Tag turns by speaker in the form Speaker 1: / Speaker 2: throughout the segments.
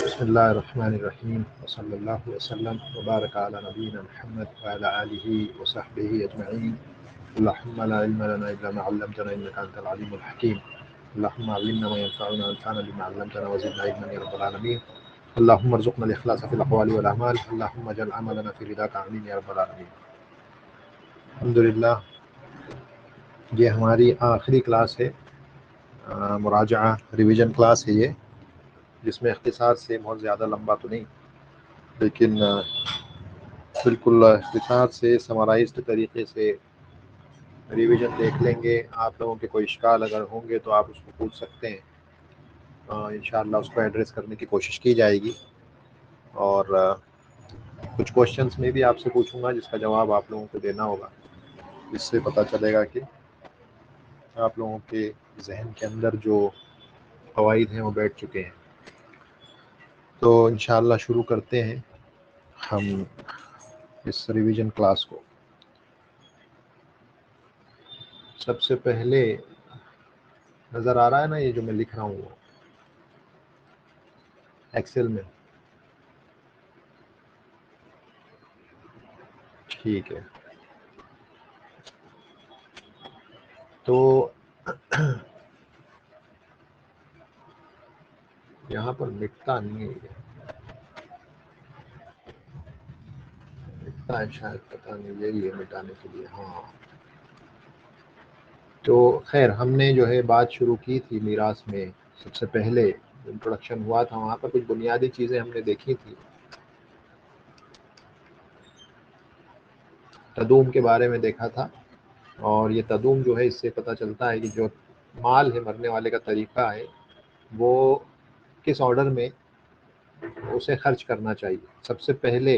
Speaker 1: बिस्मिल्लाहिर्रहमानिर्रहीम वसल्लल्लाहु वसल्लम व बारक अला नबीना मुहम्मद व अला आलिहि व सहबिहि अजमईन। अल्लाहुम्मा ला इल्मा लना इल्ला मा अल्लमतना इन्नका अंतल अलीमुल हकीम। अल्लाहुम्मा अल्लिमना मा यंफअुना वंफअना बिमा अल्लमतना व ज़िदना इल्मन या रब्बल आलमीन। अल्लाहुम्मा अर्ज़ुक़ना अल-इख़लास फ़िल अक़वालि वल अअमाल। अल्लाहुम्मा जअल अमलना फ़ी रिदाका आमीन या रब्बल आलमीन। अल्हम्दुलिल्लाह, ये हमारी आखिरी क्लास है, मुराजआ रिवीजन क्लास है ये, जिसमें इख्तिसार से बहुत ज़्यादा लंबा तो नहीं, लेकिन बिल्कुल इख्तिसार से समराइज्ड तरीके से रिवीजन देख लेंगे। आप लोगों के कोई इश्काल अगर होंगे तो आप उसको पूछ सकते हैं, इंशाअल्लाह उसको एड्रेस करने की कोशिश की जाएगी। और कुछ क्वेश्चंस में भी आपसे पूछूंगा जिसका जवाब आप लोगों को देना होगा। इससे पता चलेगा कि आप लोगों के जहन के अंदर जो फ़वाइद हैं वो बैठ चुके हैं। तो इंशाअल्लाह शुरू करते हैं हम इस रिवीजन क्लास को। सबसे पहले नज़र आ रहा है ना ये जो मैं लिख रहा हूँ वो एक्सेल में? ठीक है। तो यहाँ पर मिटता नहीं है, ये मिटता है शायद, पता नहीं, यही है मिटाने के लिए। हाँ, तो खैर हमने जो है बात शुरू की थी मीरास में। सबसे पहले इंट्रोडक्शन हुआ था, वहाँ पर कुछ बुनियादी चीज़ें हमने देखी थी। तदूम के बारे में देखा था, और ये तदूम जो है इससे पता चलता है कि जो माल है, मरने वाले का तरीका है, वो किस ऑर्डर में उसे खर्च करना चाहिए। सबसे पहले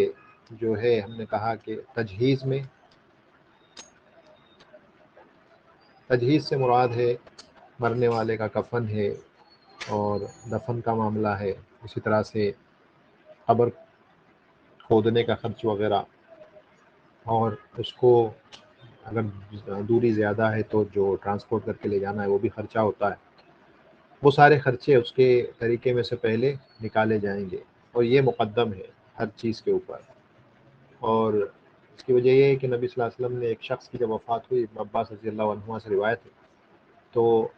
Speaker 1: जो है हमने कहा कि तजहीज़ से मुराद है मरने वाले का कफन है और दफन का मामला है। इसी तरह से कब्र खोदने का खर्च वगैरह, और उसको अगर दूरी ज़्यादा है तो जो ट्रांसपोर्ट करके ले जाना है वो भी खर्चा होता है। वो सारे खर्चे उसके तरीके में से पहले निकाले जाएंगे, और ये मुक़द्दम है हर चीज़ के ऊपर। और इसकी वजह ये है कि नबी सल्लल्लाहु अलैहि वसल्लम ने एक शख्स की जब वफ़ात हुई, इब्न अब्बास रज़ियल्लाहु अन्हुमा से रिवायत है, तो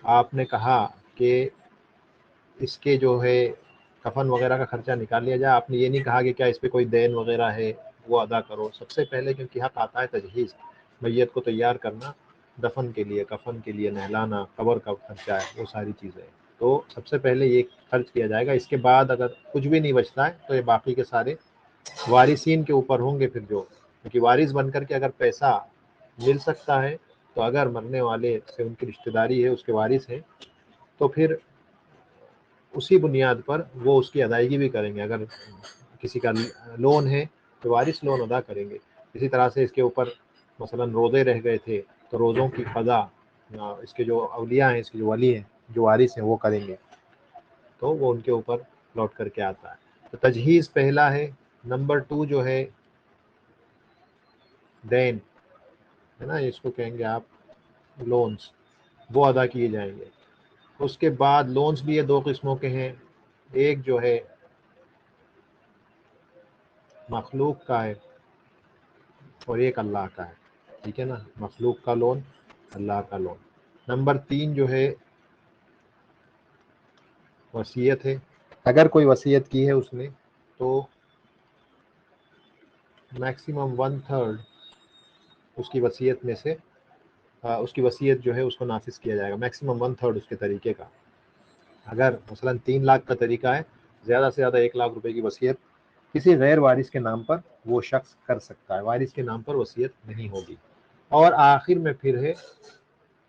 Speaker 1: आपने कहा कि इसके जो है कफन वगैरह का खर्चा निकाल लिया जाए। आपने ये नहीं कहा कि क्या इस पे कोई देन वगैरह है वो अदा करो। सबसे पहले क्योंकि हक़ आता है तजहीज़, मैयत को तैयार करना, दफन के लिए, कफन के लिए नहलाना, कब्र का खर्चा है, वो सारी चीज़ें। तो सबसे पहले ये खर्च किया जाएगा। इसके बाद अगर कुछ भी नहीं बचता है तो ये बाकी के सारे वारिसीन के ऊपर होंगे फिर जो, क्योंकि वारिस बनकर के अगर पैसा मिल सकता है तो अगर मरने वाले से उनकी रिश्तेदारी है, उसके वारिस हैं, तो फिर उसी बुनियाद पर वो उसकी अदायगी भी करेंगे। अगर किसी का लोन है तो वारिस लोन अदा करेंगे। इसी तरह से इसके ऊपर मसलन रोज़े रह गए थे तो रोज़ों की क़ज़ा इसके जो अलिया हैं, इसके जो वली हैं, जो वारिस हैं, वो करेंगे, तो वो उनके ऊपर लौट करके आता है। तो तजहीज़ पहला है। नंबर 2 जो है देन है ना, इसको कहेंगे आप लोन्स, वो अदा किए जाएंगे। उसके बाद लोन्स भी ये दो किस्मों के हैं। एक जो है मखलूक का है और एक अल्लाह का है, ठीक है ना। मखलूक का लोन, अल्लाह का लोन। नंबर 3 जो है वसीयत है। अगर कोई वसीयत की है उसने तो मैक्सिमम 1/3 उसकी वसीयत में से उसकी वसीयत जो है उसको नाफिज किया जाएगा। मैक्सिमम 1/3 उसके तरीके का। अगर मसलन 3 लाख का तरीका है, ज़्यादा से ज़्यादा 1 लाख रुपए की वसीयत किसी गैर वारिस के नाम पर वो शख्स कर सकता है। वारिस के नाम पर वसीयत नहीं होगी। और आखिर में फिर है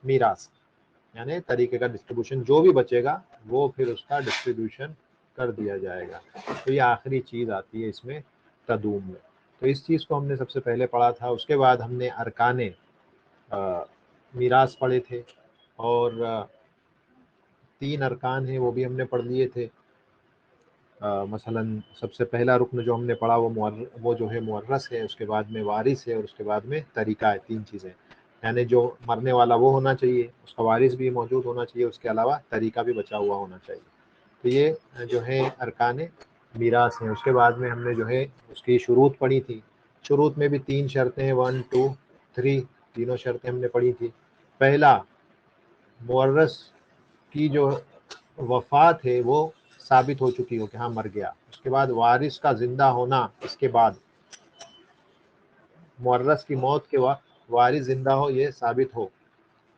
Speaker 1: मीरास, यानी तरीके का डिस्ट्रीब्यूशन, जो भी बचेगा वो फिर उसका डिस्ट्रीब्यूशन कर दिया जाएगा। तो ये आखिरी चीज़ आती है इसमें तदूम में। तो इस चीज़ को हमने सबसे पहले पढ़ा था। उसके बाद हमने अरकाने मीरास पढ़े थे, और 3 अरकान हैं वो भी हमने पढ़ लिए थे। मसलन सबसे पहला रुकन जो हमने पढ़ा वो जो है मुअर्रस है, उसके बाद में वारिस है, और उसके बाद में तरीका है। 3 चीज़ें, यानी जो मरने वाला वो होना चाहिए, उसका वारिस भी मौजूद होना चाहिए, उसके अलावा तरीका भी बचा हुआ होना चाहिए। तो ये जो है अरकान मीरास हैं। उसके बाद में हमने जो है उसकी शुरूत पढ़ी थी। शुरूत में भी 3 शर्तें हैं, 1 2 3, तीनों शर्तें हमने पढ़ी थी। पहला, मुवर्रस की जो वफ़ात है वो साबित हो चुकी हो कि हाँ मर गया। उसके बाद वारिस का ज़िंदा होना, इसके बाद मुवर्रस की मौत के बाद वारिस ज़िंदा हो, ये साबित हो,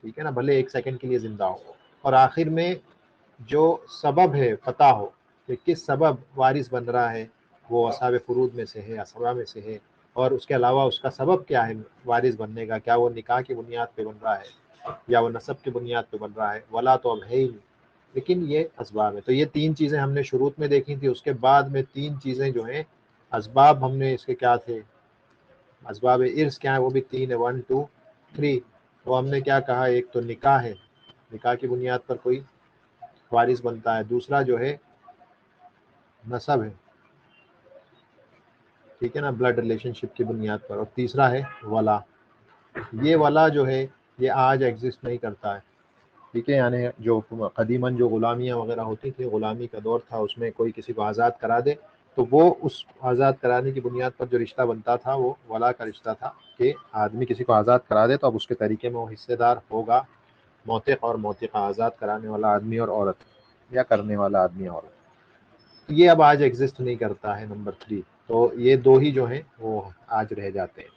Speaker 1: ठीक है ना, भले 1 सेकंड के लिए ज़िंदा हो। और आखिर में जो सबब है पता हो कि किस सबब वारिस बन रहा है, वो असाब फुरूद में से है, असबा में से है, और उसके अलावा उसका सबब क्या है वारिस बनने का, क्या वो निकाह की बुनियाद पे बन रहा है या वो नसब की बुनियाद पे बन रहा है। वला तो अब है ही नहीं, लेकिन ये असबाब है। तो ये 3 चीज़ें हमने शुरूत में देखी थी। उसके बाद में 3 चीज़ें जो हैं असबाब हमने इसके क्या थे, असबाब इर्स क्या है, वो भी 3 है, 1 2 3। वो हमने क्या कहा, एक तो निकाह है, निकाह की बुनियाद पर कोई वारिस बनता है। दूसरा जो है नसब है, ठीक है ना, ब्लड रिलेशनशिप की बुनियाद पर। और तीसरा है वला। ये वला जो है ये आज एग्जिस्ट नहीं करता है, ठीक है। यानी जो कदीमन जो गुलामियाँ वगैरह होती थी, गुलामी का दौर था, उसमें कोई किसी को आज़ाद करा दे तो वो उस आज़ाद कराने की बुनियाद पर जो रिश्ता बनता था वो वला का रिश्ता था कि आदमी किसी को आज़ाद करा दे तो अब उसके तरीके में वो हिस्सेदार होगा, मोतिक और मोतिका, आज़ाद कराने वाला आदमी और औरत, या करने वाला आदमी और औरत। ये अब आज एग्जिस्ट नहीं करता है, नंबर 3। तो ये 2 ही जो हैं वो आज रह जाते हैं।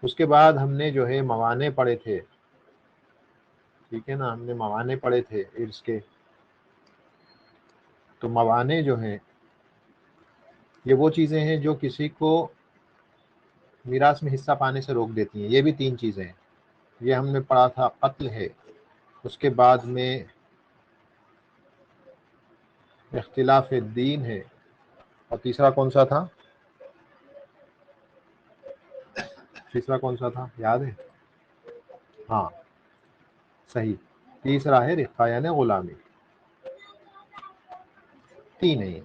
Speaker 1: उसके बाद हमने जो है मवाने पढ़े थे, ठीक है ना, हमने मवाने पढ़े थे इर्स के। तो मवाने जो हैं ये वो चीज़ें हैं जो किसी को मीरास में हिस्सा पाने से रोक देती हैं। ये भी 3 चीज़ें हैं। ये हमने पढ़ा था, कत्ल है, उसके बाद में इख्तिलाफ दीन है, और तीसरा कौन सा था, तीसरा कौन सा था याद है? हाँ सही, तीसरा है रिक़ा यानी गुलामी। 3 है ये।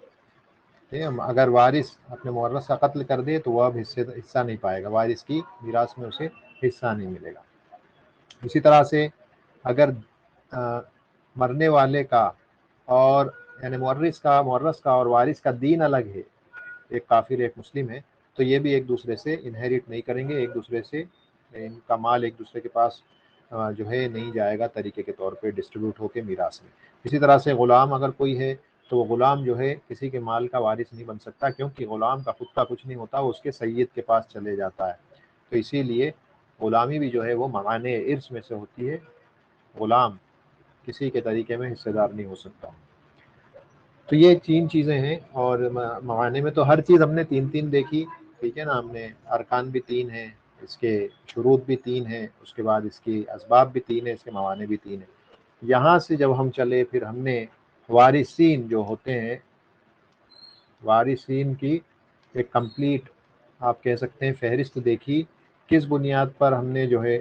Speaker 1: ठीक है, अगर वारिस अपने मुवर्रस का कत्ल कर दे तो वह अब हिस्सा नहीं पाएगा, वारिस की मीरास में उसे हिस्सा नहीं मिलेगा। इसी तरह से अगर मरने वाले का और यानी मुवर्रिस का और वारिस का दीन अलग है, एक काफिर एक मुस्लिम है, तो ये भी एक दूसरे से इनहेरिट नहीं करेंगे, एक दूसरे से इनका माल एक दूसरे के पास जो है नहीं जाएगा तरीके के तौर पे डिस्ट्रीब्यूट होकर मीरास में। इसी तरह से गुलाम अगर कोई है तो वो गुलाम जो है किसी के माल का वारिस नहीं बन सकता, क्योंकि गुलाम का खुद का कुछ नहीं होता, वो उसके सैयद के पास चले जाता है। तो इसीलिए गुलामी भी जो है वो मवाने इर्स में से होती है, गुलाम किसी के तरीके में हिस्सेदार नहीं हो सकता। तो ये 3 चीज़ें हैं। और मवाने में तो हर चीज़ हमने 3-3 देखी, ठीक है ना। हमने अरकान भी 3 हैं, इसके शुरूत भी 3 हैं, उसके बाद इसकी असबाब भी 3 है, इसके मवाने भी 3 है। यहाँ से जब हम चले फिर हमने वारिसीन जो होते हैं, वारिसीन की एक कंप्लीट आप कह सकते हैं फहरिस्त देखी, किस बुनियाद पर हमने जो है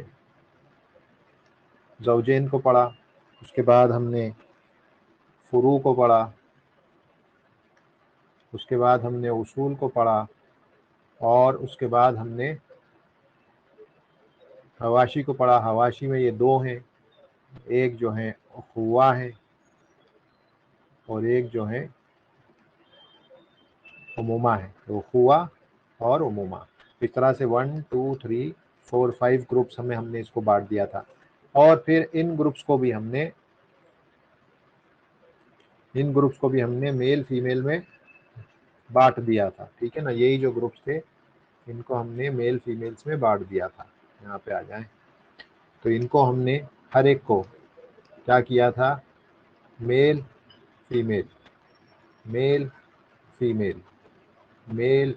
Speaker 1: ज़ौजेन को पढ़ा, उसके बाद हमने फ़ुरू को पढ़ा, उसके बाद हमने उसूल को पढ़ा, और उसके बाद हमने हवाशी को पढ़ा। हवाशी में ये 2 हैं, एक जो है अखुआ है और एक जो है उमूमा है। तो अखुआ और उमूमा, इस तरह से 1 2 3 4 5 ग्रुप्स में हमने इसको बांट दिया था। और फिर इन ग्रुप्स को भी हमने मेल फीमेल में बांट दिया था, ठीक है ना। यही जो ग्रुप्स थे इनको हमने मेल फीमेल्स में बांट दिया था। यहाँ पे आ जाएं, तो इनको हमने हर एक को क्या किया था, male female, male female, male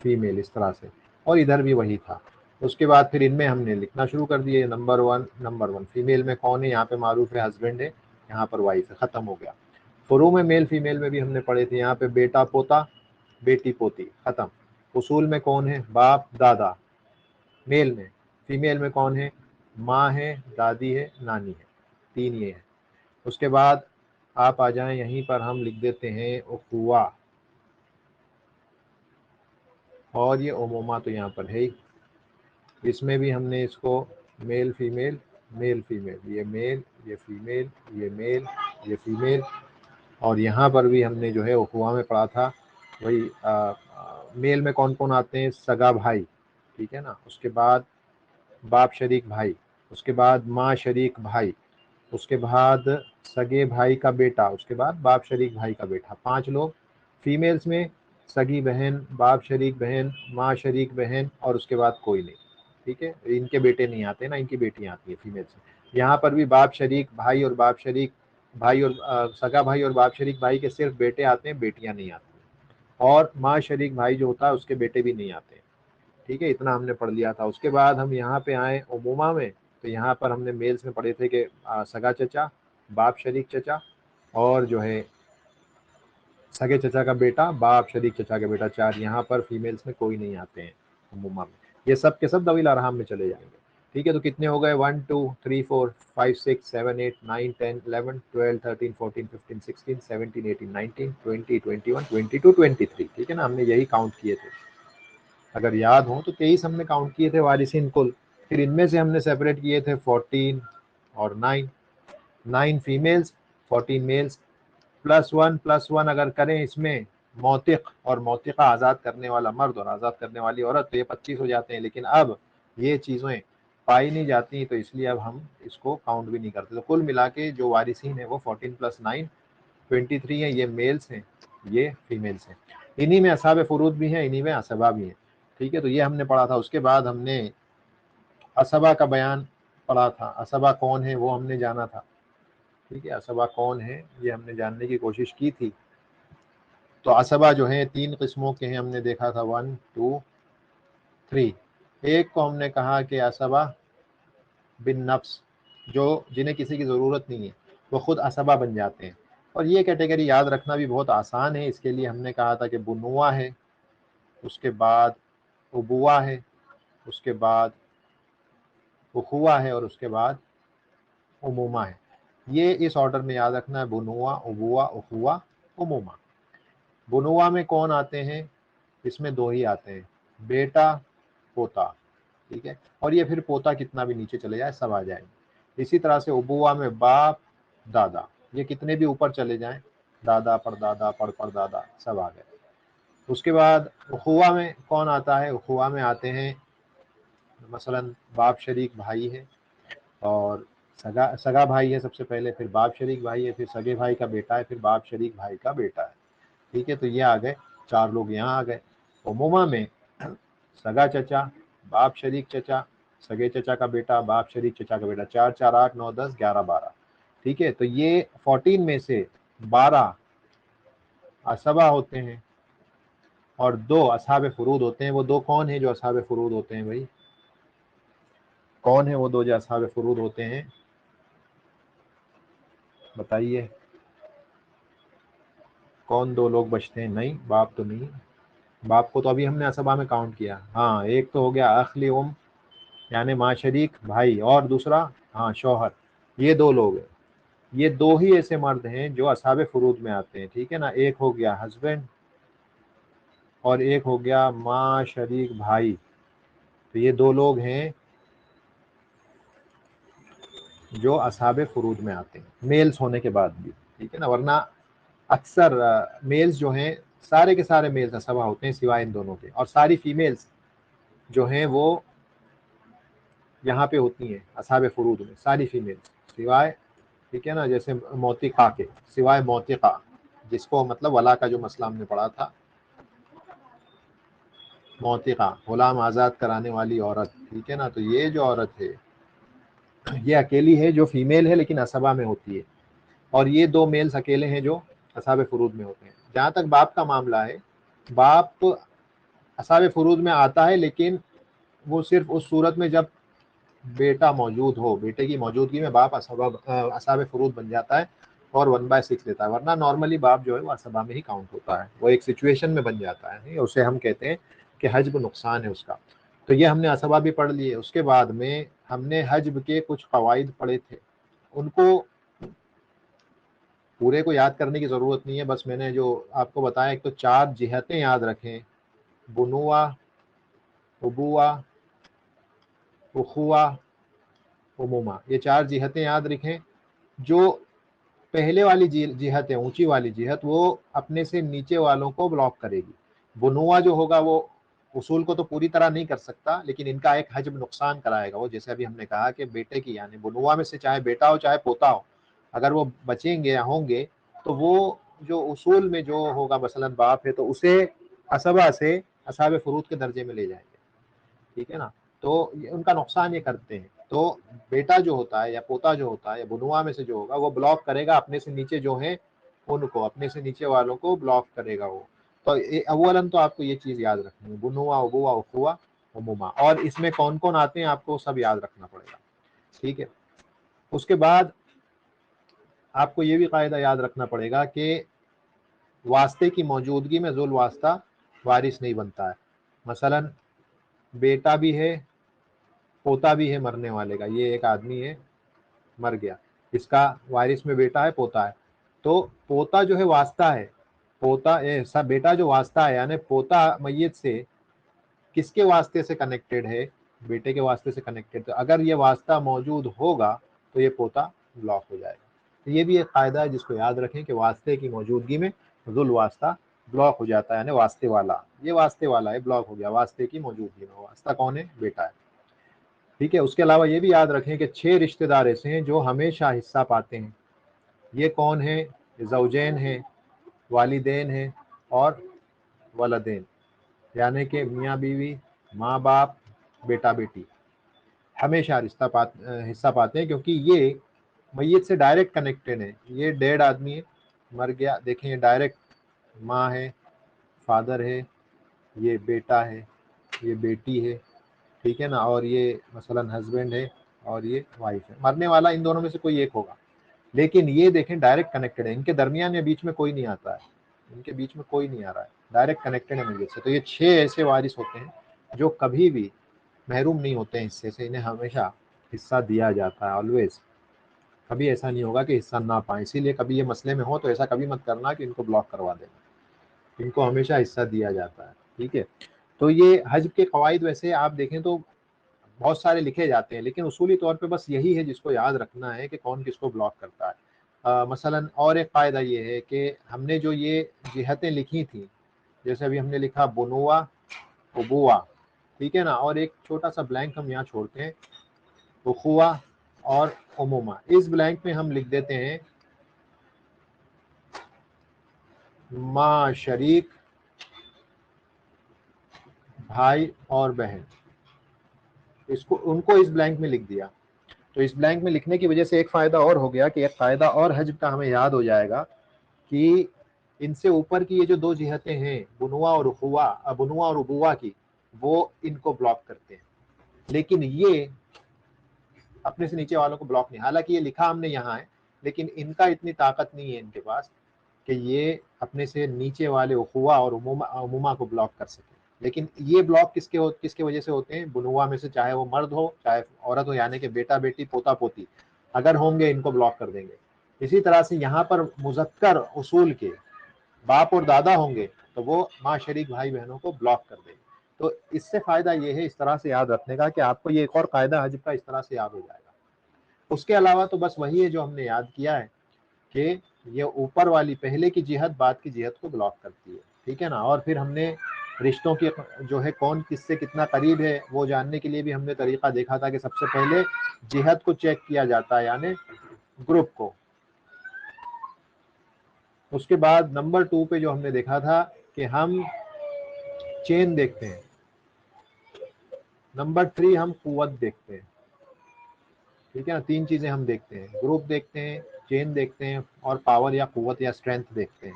Speaker 1: female, इस तरह से। और इधर भी वही था। उसके बाद फिर इनमें हमने लिखना शुरू कर दिए, नंबर 1 फीमेल में कौन है, यहाँ पे मारूफ है हस्बैंड है, यहाँ पर वाइफ है, ख़त्म हो गया। फुरू में मेल फीमेल में भी हमने पढ़े थे, यहाँ पे बेटा पोता, बेटी पोती, ख़त्म। उसूल में कौन है, बाप दादा, मेल में। फीमेल में कौन है, माँ है, दादी है, नानी है, 3 ये है। उसके बाद आप आ जाएं, यहीं पर हम लिख देते हैं उखुआ, और ये उमूमा तो यहाँ पर है ही। इसमें भी हमने इसको मेल फीमेल, मेल फीमेल, ये मेल, ये फीमेल, ये मेल, ये फीमेल, और यहाँ पर भी हमने जो है उखुआ में पढ़ा था वही मेल में कौन कौन आते हैं, सगा भाई, ठीक है ना, उसके बाद बाप शरीक भाई, उसके बाद माँ शरीक भाई, उसके बाद सगे भाई का बेटा, उसके बाद बाप शरीक भाई का बेटा, 5 लोग। फीमेल्स में सगी बहन, बाप शरीक बहन, माँ शरीक बहन और उसके बाद कोई नहीं, ठीक है। इनके बेटे नहीं आते ना, इनकी बेटियां आती है फीमेल्स में। यहाँ पर भी बाप शरीक भाई और बाप शरीक भाई और सगा भाई और बाप शरीक भाई के सिर्फ बेटे आते हैं, बेटियां नहीं आती। और माँ शरीक भाई जो होता है उसके बेटे भी नहीं आते, ठीक है। इतना हमने पढ़ लिया था। उसके बाद हम यहाँ पे आए उमूमा में, तो यहाँ पर हमने मेल्स में पढ़े थे कि सगा चचा, बाप शरीक चचा और जो है सगे चचा का बेटा, बाप शरीक चचा का बेटा, 4। यहाँ पर फीमेल्स में कोई नहीं आते हैं उमूमा में। ये सब के सब दवील अरहाम में चले जाएंगे, ठीक है। तो कितने हो गए, 1 2 3 4 5 6 7 8 9 10 11 12 13 14 15 16 17 18 19 20 21 22 23, ठीक है ना। हमने यही काउंट किए थे, अगर याद हो तो 23 हमने काउंट किए थे वारिसिन कुल। फिर इनमें से हमने सेपरेट किए थे 14 और 9, 9 फीमेल्स 14 मेल्स, +1 अगर करें इसमें मौतिक और मौतिका, आज़ाद करने वाला मर्द और आज़ाद करने वाली औरत, तो ये 25 हो जाते हैं। लेकिन अब ये चीज़ें पाई नहीं जाती, तो इसलिए अब हम इसको काउंट भी नहीं करते। तो कुल मिला के जो वारिसिन है वो 14 + 9 23 हैं, ये मेल्स हैं, ये फीमेल्स हैं। इन्हीं में असाब फुरूद भी हैं, इन्हीं में असबा भी हैं, ठीक है। तो ये हमने पढ़ा था। उसके बाद हमने असबा का बयान पढ़ा था, असबा कौन है वो हमने जाना था, ठीक है। असबा कौन है ये हमने जानने की कोशिश की थी। तो असबा जो है 3 किस्मों के हैं, हमने देखा था 1 2 3। एक को हमने कहा कि असबा बिन नफ्स, जो जिन्हें किसी की ज़रूरत नहीं है, वो खुद असबा बन जाते हैं। और ये कैटेगरी याद रखना भी बहुत आसान है। इसके लिए हमने कहा था कि बुनुआ है, उसके बाद उबुआ है, उसके बाद उखुआ है और उसके बाद उमूमा है। ये इस ऑर्डर में याद रखना है, बुनुआ, उबुआ, उखुआ, उमूमा। बुनुआ में कौन आते हैं, इसमें 2 ही आते हैं, बेटा पोता, ठीक है। और ये फिर पोता कितना भी नीचे चले जाए सब आ जाएंगे। इसी तरह से उबुआ में बाप दादा, ये कितने भी ऊपर चले जाएं, दादा परदादा परदादा सब आ गए। उसके बाद उखुआ में कौन आता है, उखुआ में आते हैं मसलन बाप शरीक भाई है और सगा सगा भाई है सबसे पहले, फिर बाप शरीक भाई है, फिर सगे भाई का बेटा है, फिर बाप शरीक भाई का बेटा है, ठीक है। तो ये आ गए 4 लोग यहाँ आ गए। उमूमा में सगा चचा, बाप शरीक चचा, सगे चचा का बेटा, बाप शरीक चचा का बेटा, 4 4 8 9 10 11 12, ठीक है। तो ये 14 में से 12 असबा होते हैं और 2 असहाब फुरूद होते हैं। वो 2 कौन है जो असहाब फुरूद होते हैं भाई, कौन है वो 2 जो असहाब फुरूद होते हैं, बताइए। कौन 2 लोग बचते हैं, नहीं बाप तो नहीं, बाप को तो अभी हमने असबा में काउंट किया। हाँ, एक तो हो गया अखली यानी माँ शरीक भाई, और दूसरा हाँ शौहर। ये 2 लोग हैं, ये 2 ही ऐसे मर्द हैं जो असहाब फुरूद में आते हैं, ठीक है ना। एक हो गया हस्बैंड और एक हो गया माँ शरीक भाई। तो ये 2 लोग हैं जो असहाब फुरूद में आते हैं मेल्स होने के बाद भी, ठीक है ना। वरना अक्सर मेल्स जो हैं, सारे के सारे मेल्स असबा होते हैं सिवाय इन दोनों के, और सारी फीमेल्स जो हैं वो यहाँ पे होती हैं असहाब फुरूद में, सारी फीमेल्स सिवाय, ठीक है ना, जैसे मोतिका के सिवाय मोतिका, जिसको मतलब वला का जो मसला हमने पढ़ा था, मोतिका गुलाम आज़ाद कराने वाली औरत, ठीक है ना। तो ये जो औरत है ये अकेली है जो फीमेल है लेकिन असबा में होती है, और ये 2 मेल्स अकेले हैं जो असहाब फुरूद में होते हैं। जहाँ तक बाप का मामला है, बाप असहाब फुरूद में आता है लेकिन वो सिर्फ उस सूरत में जब बेटा मौजूद हो, बेटे की मौजूदगी में बाप असहाब फुरूद बन जाता है और 1/6 लेता है। वरना नॉर्मली बाप जो है वो असबा में ही काउंट होता है, वो एक सिचुएशन में बन जाता है, उसे हम कहते हैं कि हज्ब नुकसान है उसका। तो ये हमने असबा भी पढ़ लिए। उसके बाद में हमने हज्ब के कुछ कवायद पढ़े थे, उनको पूरे को याद करने की ज़रूरत नहीं है, बस मैंने जो आपको बताया, एक तो 4 जिहतें याद रखें, बुनुआ, उबुआ, उखुआ, उमूमा, ये 4 जिहतें याद रखें। जो पहले वाली जिहत है, ऊंची वाली जिहत, वो अपने से नीचे वालों को ब्लॉक करेगी। बुनुआ जो होगा वो उसूल को तो पूरी तरह नहीं कर सकता, लेकिन इनका एक हजम नुकसान कराएगा वो। जैसे अभी हमने कहा कि बेटे की यानी बुनुआ में से चाहे बेटा हो चाहे पोता हो, अगर वो बचेंगे या होंगे तो वो जो उसूल में जो होगा मसलन बाप है तो उसे असबा से असाब फुरूद के दर्जे में ले जाएंगे, ठीक है ना। तो उनका नुकसान ये करते हैं। तो बेटा जो होता है या पोता जो होता है या बुनुआ में से जो होगा वो ब्लॉक करेगा अपने से नीचे जो है उनको, अपने से नीचे वालों को ब्लॉक करेगा वो। तो अव्वलन तो आपको ये चीज याद रखनी है, बुनुआ, उबुआ, उखुआ, उमुमा, और इसमें कौन कौन आते हैं आपको सब याद रखना पड़ेगा, ठीक है। उसके बाद आपको ये भी कायदा याद रखना पड़ेगा कि वास्ते की मौजूदगी में जुल वास्ता वारिस नहीं बनता है। मसलन बेटा भी है, पोता भी है मरने वाले का, ये एक आदमी है मर गया, इसका वारिस में बेटा है पोता है, तो पोता जो है वास्ता है, पोता सब बेटा जो वास्ता है यानी पोता मैयत से किसके वास्ते से कनेक्टेड है, बेटे के वास्ते से कनेक्टेड। तो अगर ये वास्ता मौजूद होगा तो ये पोता ब्लॉक हो जाएगा। तो ये भी एक कायदा है जिसको याद रखें कि वास्ते की मौजूदगी में जुल वास्ता ब्लॉक हो जाता है, यानी वास्ते वाला, ये वास्ते वाला है ब्लॉक हो गया वास्ते की मौजूदगी में। वास्ता कौन है, बेटा है, ठीक है। उसके अलावा ये भी याद रखें कि 6 रिश्तेदार ऐसे हैं जो हमेशा हिस्सा पाते हैं। ये कौन है, ज़ौजैन है, वालिदैन है और वलदैन, यानी कि मियाँ बीवी, माँ बाप, बेटा बेटी हमेशा हिस्सा पाते हैं, क्योंकि ये मैयत से डायरेक्ट कनेक्टेड है। ये डेड आदमी है, मर गया, देखें ये डायरेक्ट माँ है, फादर है, ये बेटा है, ये बेटी है, ठीक है ना, और ये मसलन हस्बैंड है और ये वाइफ है। मरने वाला इन दोनों में से कोई एक होगा, लेकिन ये देखें डायरेक्ट कनेक्टेड है, इनके दरमियान या बीच में कोई नहीं आता है, इनके बीच में कोई नहीं आ रहा है, डायरेक्ट कनेक्टेड है मैयत से। तो ये 6 ऐसे वारिस होते हैं जो कभी भी महरूम नहीं होते हैं हिस्से से, इन्हें हमेशा हिस्सा दिया जाता है ऑलवेज। कभी ऐसा नहीं होगा कि हिस्सा ना पाए, इसीलिए कभी ये मसले में हो तो ऐसा कभी मत करना कि इनको ब्लॉक करवा देना, इनको हमेशा हिस्सा दिया जाता है, ठीक है। तो ये हज के कवायद वैसे आप देखें तो बहुत सारे लिखे जाते हैं, लेकिन उसूली तौर पे बस यही है जिसको याद रखना है कि कौन किसको ब्लॉक करता है। मसलन और एक फ़ायदा ये है कि हमने जो ये जिहतें लिखी थी, जैसे अभी हमने लिखा बुनुआ, उबुआ, ठीक है ना, और एक छोटा सा ब्लैंक हम यहाँ छोड़ते हैं, उखुआ और उमुमा। इस ब्लैंक में हम लिख देते हैं माँ शरीक, भाई और बहन, इसको उनको इस ब्लैंक में लिख दिया। तो इस ब्लैंक में लिखने की वजह से एक फ़ायदा और हो गया कि एक फ़ायदा और हज का हमें याद हो जाएगा कि इनसे ऊपर की ये जो 2 जिहतें हैं, बुनुआ और उखुआ, बुनुआ और उबुआ की, वो इनको ब्लॉक करते हैं, लेकिन ये अपने से नीचे वालों को ब्लॉक नहीं। हालांकि ये लिखा हमने यहाँ है, लेकिन इनका इतनी ताकत नहीं है इनके पास कि ये अपने से नीचे वाले उखुआ और उमुमा को ब्लॉक कर सके। लेकिन ये ब्लॉक किसके वजह से होते हैं, बुनुआ में से, चाहे वो मर्द हो चाहे औरत हो, यानी कि बेटा बेटी पोता पोती अगर होंगे इनको ब्लॉक कर देंगे। इसी तरह से यहाँ पर मुजक्कर उसूल के बाप और दादा होंगे तो वो माँ शरीक भाई बहनों को ब्लॉक कर देंगे। तो इससे फायदा ये है इस तरह से याद रखने का कि आपको ये एक और कायदा हज का इस तरह से याद हो जाएगा। उसके अलावा तो बस वही है जो हमने याद किया है कि ये ऊपर वाली पहले की जिहत बाद की जिहत को ब्लॉक करती है, ठीक है ना। और फिर हमने रिश्तों की जो है कौन किससे कितना करीब है वो जानने के लिए भी हमने तरीका देखा था कि सबसे पहले जिहत को चेक किया जाता है, यानी ग्रुप को। उसके बाद नंबर 2 पे जो हमने देखा था कि हम चेन देखते हैं। नंबर 3 हम कुव्वत देखते हैं, ठीक है ना। 3 चीजें हम देखते हैं, ग्रुप देखते हैं, चेन देखते हैं और पावर या कुव्वत या स्ट्रेंथ देखते हैं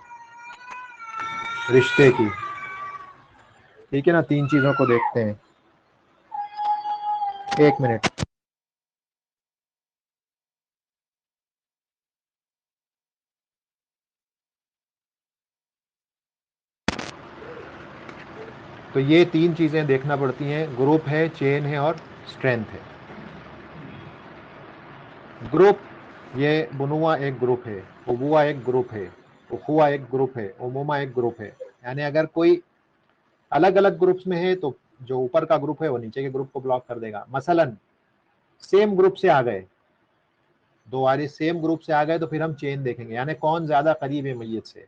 Speaker 1: रिश्ते की, ठीक है ना। 3 चीजों को देखते हैं। 1 मिनट। तो ये 3 चीजें देखना पड़ती हैं, ग्रुप है, चेन है और स्ट्रेंथ है। ग्रुप, ये बुनुआ एक ग्रुप है, उबुआ एक ग्रुप है, उखुआ एक ग्रुप है, उमुमा एक ग्रुप है। यानी अगर कोई अलग अलग ग्रुप्स में है तो जो ऊपर का ग्रुप है वो नीचे के ग्रुप को ब्लॉक कर देगा। मसलन सेम ग्रुप से आ गए, दो वारिस सेम ग्रुप से आ गए तो फिर हम चेन देखेंगे, यानी कौन ज़्यादा करीब है मैयत से।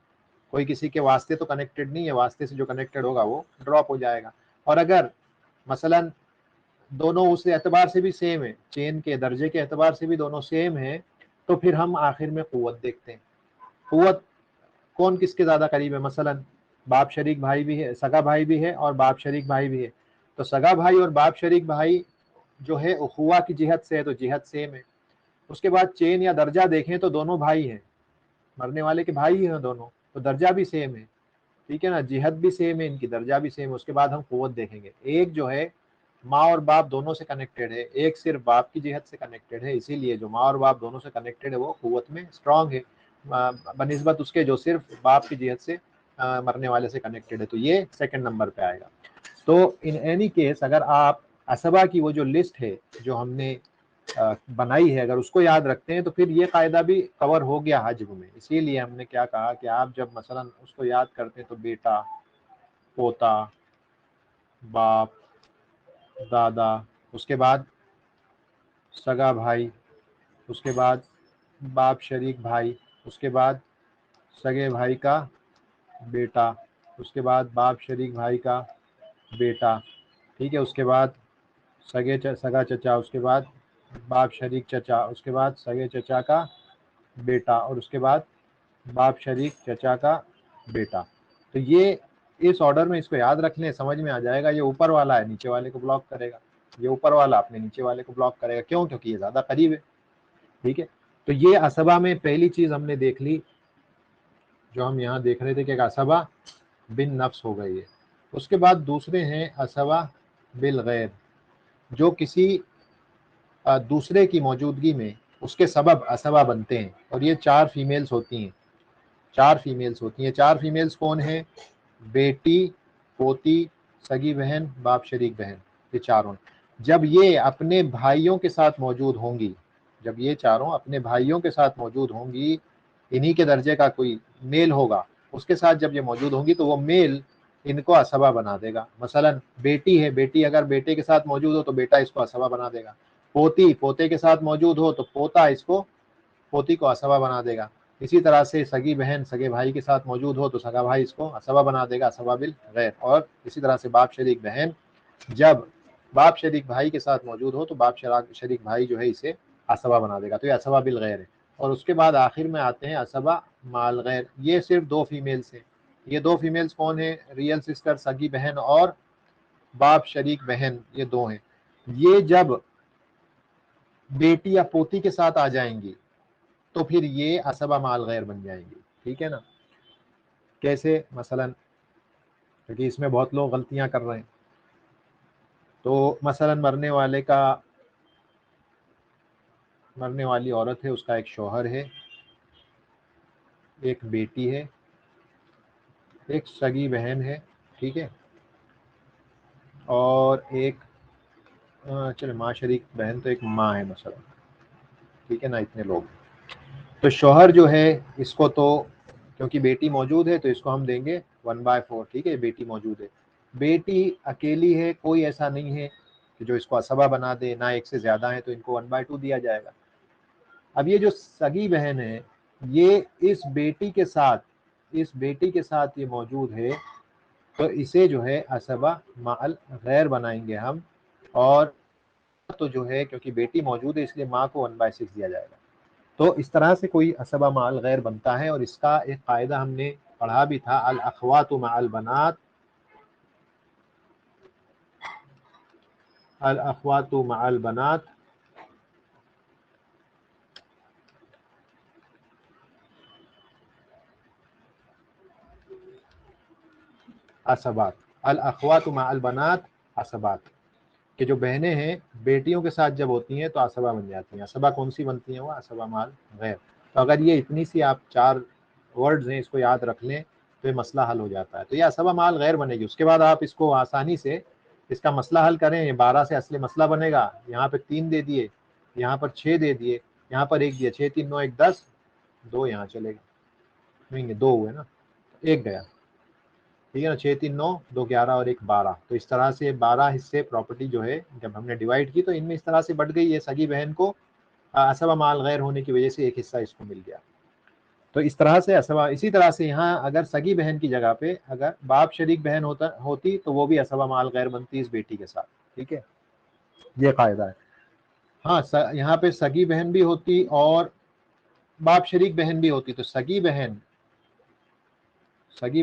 Speaker 1: कोई किसी के वास्ते तो कनेक्टेड नहीं है, वास्ते से जो कनेक्टेड होगा वो ड्रॉप हो जाएगा। और अगर मसलन दोनों उस एतबार से भी सेम है, चेन के दर्जे के एतबार से भी दोनों सेम है, तो फिर हम आखिर में कुव्वत देखते हैं। कुव्वत कौन किसके ज़्यादा करीब है, मसलन बाप शरीक भाई भी है, सगा भाई भी है और बाप शरीक भाई भी है, तो सगा भाई और बाप शरीक भाई जो है उखुआ की जिहत से है तो जिहत सेम है। उसके बाद चेन या दर्जा देखें तो दोनों भाई हैं, मरने वाले के भाई हैं दोनों, तो दर्जा भी सेम है, ठीक है ना, जिहत भी सेम है, इनकी दर्जा भी सेम है। उसके बाद हम कुव्वत देखेंगे। एक जो है माँ और बाप दोनों से कनेक्टेड है, एक सिर्फ बाप की जिहत से कनेक्टेड है, इसीलिए जो माँ और बाप दोनों से कनेक्टेड है वो कुव्वत में स्ट्रांग है बनिस्बत उसके जो सिर्फ बाप की जिहत से मरने वाले से कनेक्टेड है, तो ये सेकंड नंबर पे आएगा। तो इन एनी केस अगर आप असबा की वो जो लिस्ट है जो हमने बनाई है, अगर उसको याद रखते हैं तो फिर ये कायदा भी कवर हो गया हज्ब में। इसीलिए हमने क्या कहा कि आप जब मसलन उसको याद करते हैं तो बेटा, पोता, बाप, दादा, उसके बाद सगा भाई, उसके बाद बाप शरीक भाई, उसके बाद सगे भाई का बेटा, उसके बाद बाप शरीक भाई का बेटा, ठीक है, उसके बाद सगा चचा, उसके बाद बाप शरीक चचा, उसके बाद सगे चचा का बेटा, और उसके बाद बाप शरीक चचा का बेटा। तो ये इस ऑर्डर में इसको याद रख लें, समझ में आ जाएगा। ये ऊपर वाला है, नीचे वाले को ब्लॉक करेगा, ये ऊपर वाला अपने नीचे वाले को ब्लॉक करेगा। क्यों? क्योंकि ये ज़्यादा करीब है, ठीक है। तो ये असबा में पहली चीज़ हमने देख ली, जो हम यहाँ देख रहे थे कि असबा बिन नफ्स हो गई है। उसके बाद दूसरे हैं असबा बिल गैर, जो किसी दूसरे की मौजूदगी में उसके सबब असबा बनते हैं, और ये चार फीमेल्स होती हैं। चार फीमेल्स होती हैं। चार फीमेल्स कौन है? बेटी, पोती, सगी बहन, बाप शरीक बहन, ये चारों। जब ये अपने भाइयों के साथ मौजूद होंगी, जब ये चारों अपने भाइयों के साथ मौजूद होंगी, इन्हीं के दर्जे का कोई मेल होगा उसके साथ जब ये मौजूद होंगी, तो वो मेल इनको असबा बना देगा। मसलन बेटी है, बेटी अगर बेटे के साथ मौजूद हो तो बेटा इसको असबा बना देगा। पोती पोते के साथ मौजूद हो तो पोता इसको पोती को असबा बना देगा। इसी तरह से सगी बहन सगे भाई के साथ मौजूद हो तो सगा भाई इसको असबा बना देगा, असबा बिल गैर। और इसी तरह से बाप शरीक बहन जब बाप शरीक भाई के साथ मौजूद हो तो बाप शरीक भाई जो है इसे असबा बना देगा, तो ये असबा बिल गैर है। और उसके बाद आखिर में आते हैं असबा माल गैर। ये सिर्फ दो फीमेल्स हैं। ये दो फीमेल्स कौन है? रियल सिस्टर सगी बहन और बाप शरीक बहन, ये दो हैं। ये जब बेटी या पोती के साथ आ जाएंगी तो फिर ये असबा माल गैर बन जाएंगी, ठीक है ना। कैसे? मसलन, क्योंकि इसमें बहुत लोग गलतियां कर रहे हैं। तो मसलन मरने वाली औरत है, उसका एक शौहर है, एक बेटी है, एक सगी बहन है, ठीक है, और एक चलो माँ शरीक बहन तो एक माँ है मसलन, ठीक है ना, इतने लोग। तो शौहर जो है इसको तो, क्योंकि बेटी मौजूद है तो इसको हम देंगे 1/4, ठीक है, बेटी मौजूद है। बेटी अकेली है, कोई ऐसा नहीं है कि जो इसको असबा बना दे, ना एक से ज़्यादा है, तो इनको 1/2 दिया जाएगा। अब ये जो सगी बहन है, ये इस बेटी के साथ ये मौजूद है, तो इसे जो है असबा माल गैर बनाएंगे हम। और तो जो है क्योंकि बेटी मौजूद है इसलिए माँ को 1/6 दिया जाएगा। तो इस तरह से कोई असबा माल गैर बनता है। और इसका एक कायदा हमने पढ़ा भी था, अल अखवातु मअल बनात, अल अखवातु मअल बनात असबात, अल अखवातु मअल बनात असबात, कि जो बहनें हैं बेटियों के साथ जब होती हैं तो असबा बन जाती हैं। असबा कौन सी बनती हैं? वो असबा माल गैर। तो अगर ये इतनी सी आप चार वर्ड्स हैं, इसको याद रख लें तो ये मसला हल हो जाता है। तो ये असबा माल गैर बनेगी। उसके बाद आप इसको आसानी से इसका मसला हल करें। 12 से असली मसला बनेगा। यहाँ पे 3 दे दिए, यहाँ पर 6 दे दिए, यहाँ पर 1 दिया, 6 3 9 1 10, 2 यहाँ चलेगा, नहीं 2 हुए ना, 1 गया, ठीक है ना। 6 3 9 2 11 और 1 12। तो इस तरह से 12 हिस्से प्रॉपर्टी जो है जब हमने डिवाइड की तो इनमें इस तरह से बढ़ गई है। सगी बहन को असबा माल गैर होने की वजह से एक हिस्सा इसको मिल गया। तो इस तरह से असबा, इसी तरह से यहाँ अगर सगी बहन की जगह पे अगर बाप शरीक बहन होती तो वो भी असबा माल गैर बनती इस बेटी के साथ। ठीक है, ये कायदा है। हाँ, यहाँ पे सगी बहन भी होती और बाप शरीक बहन भी होती, तो सगी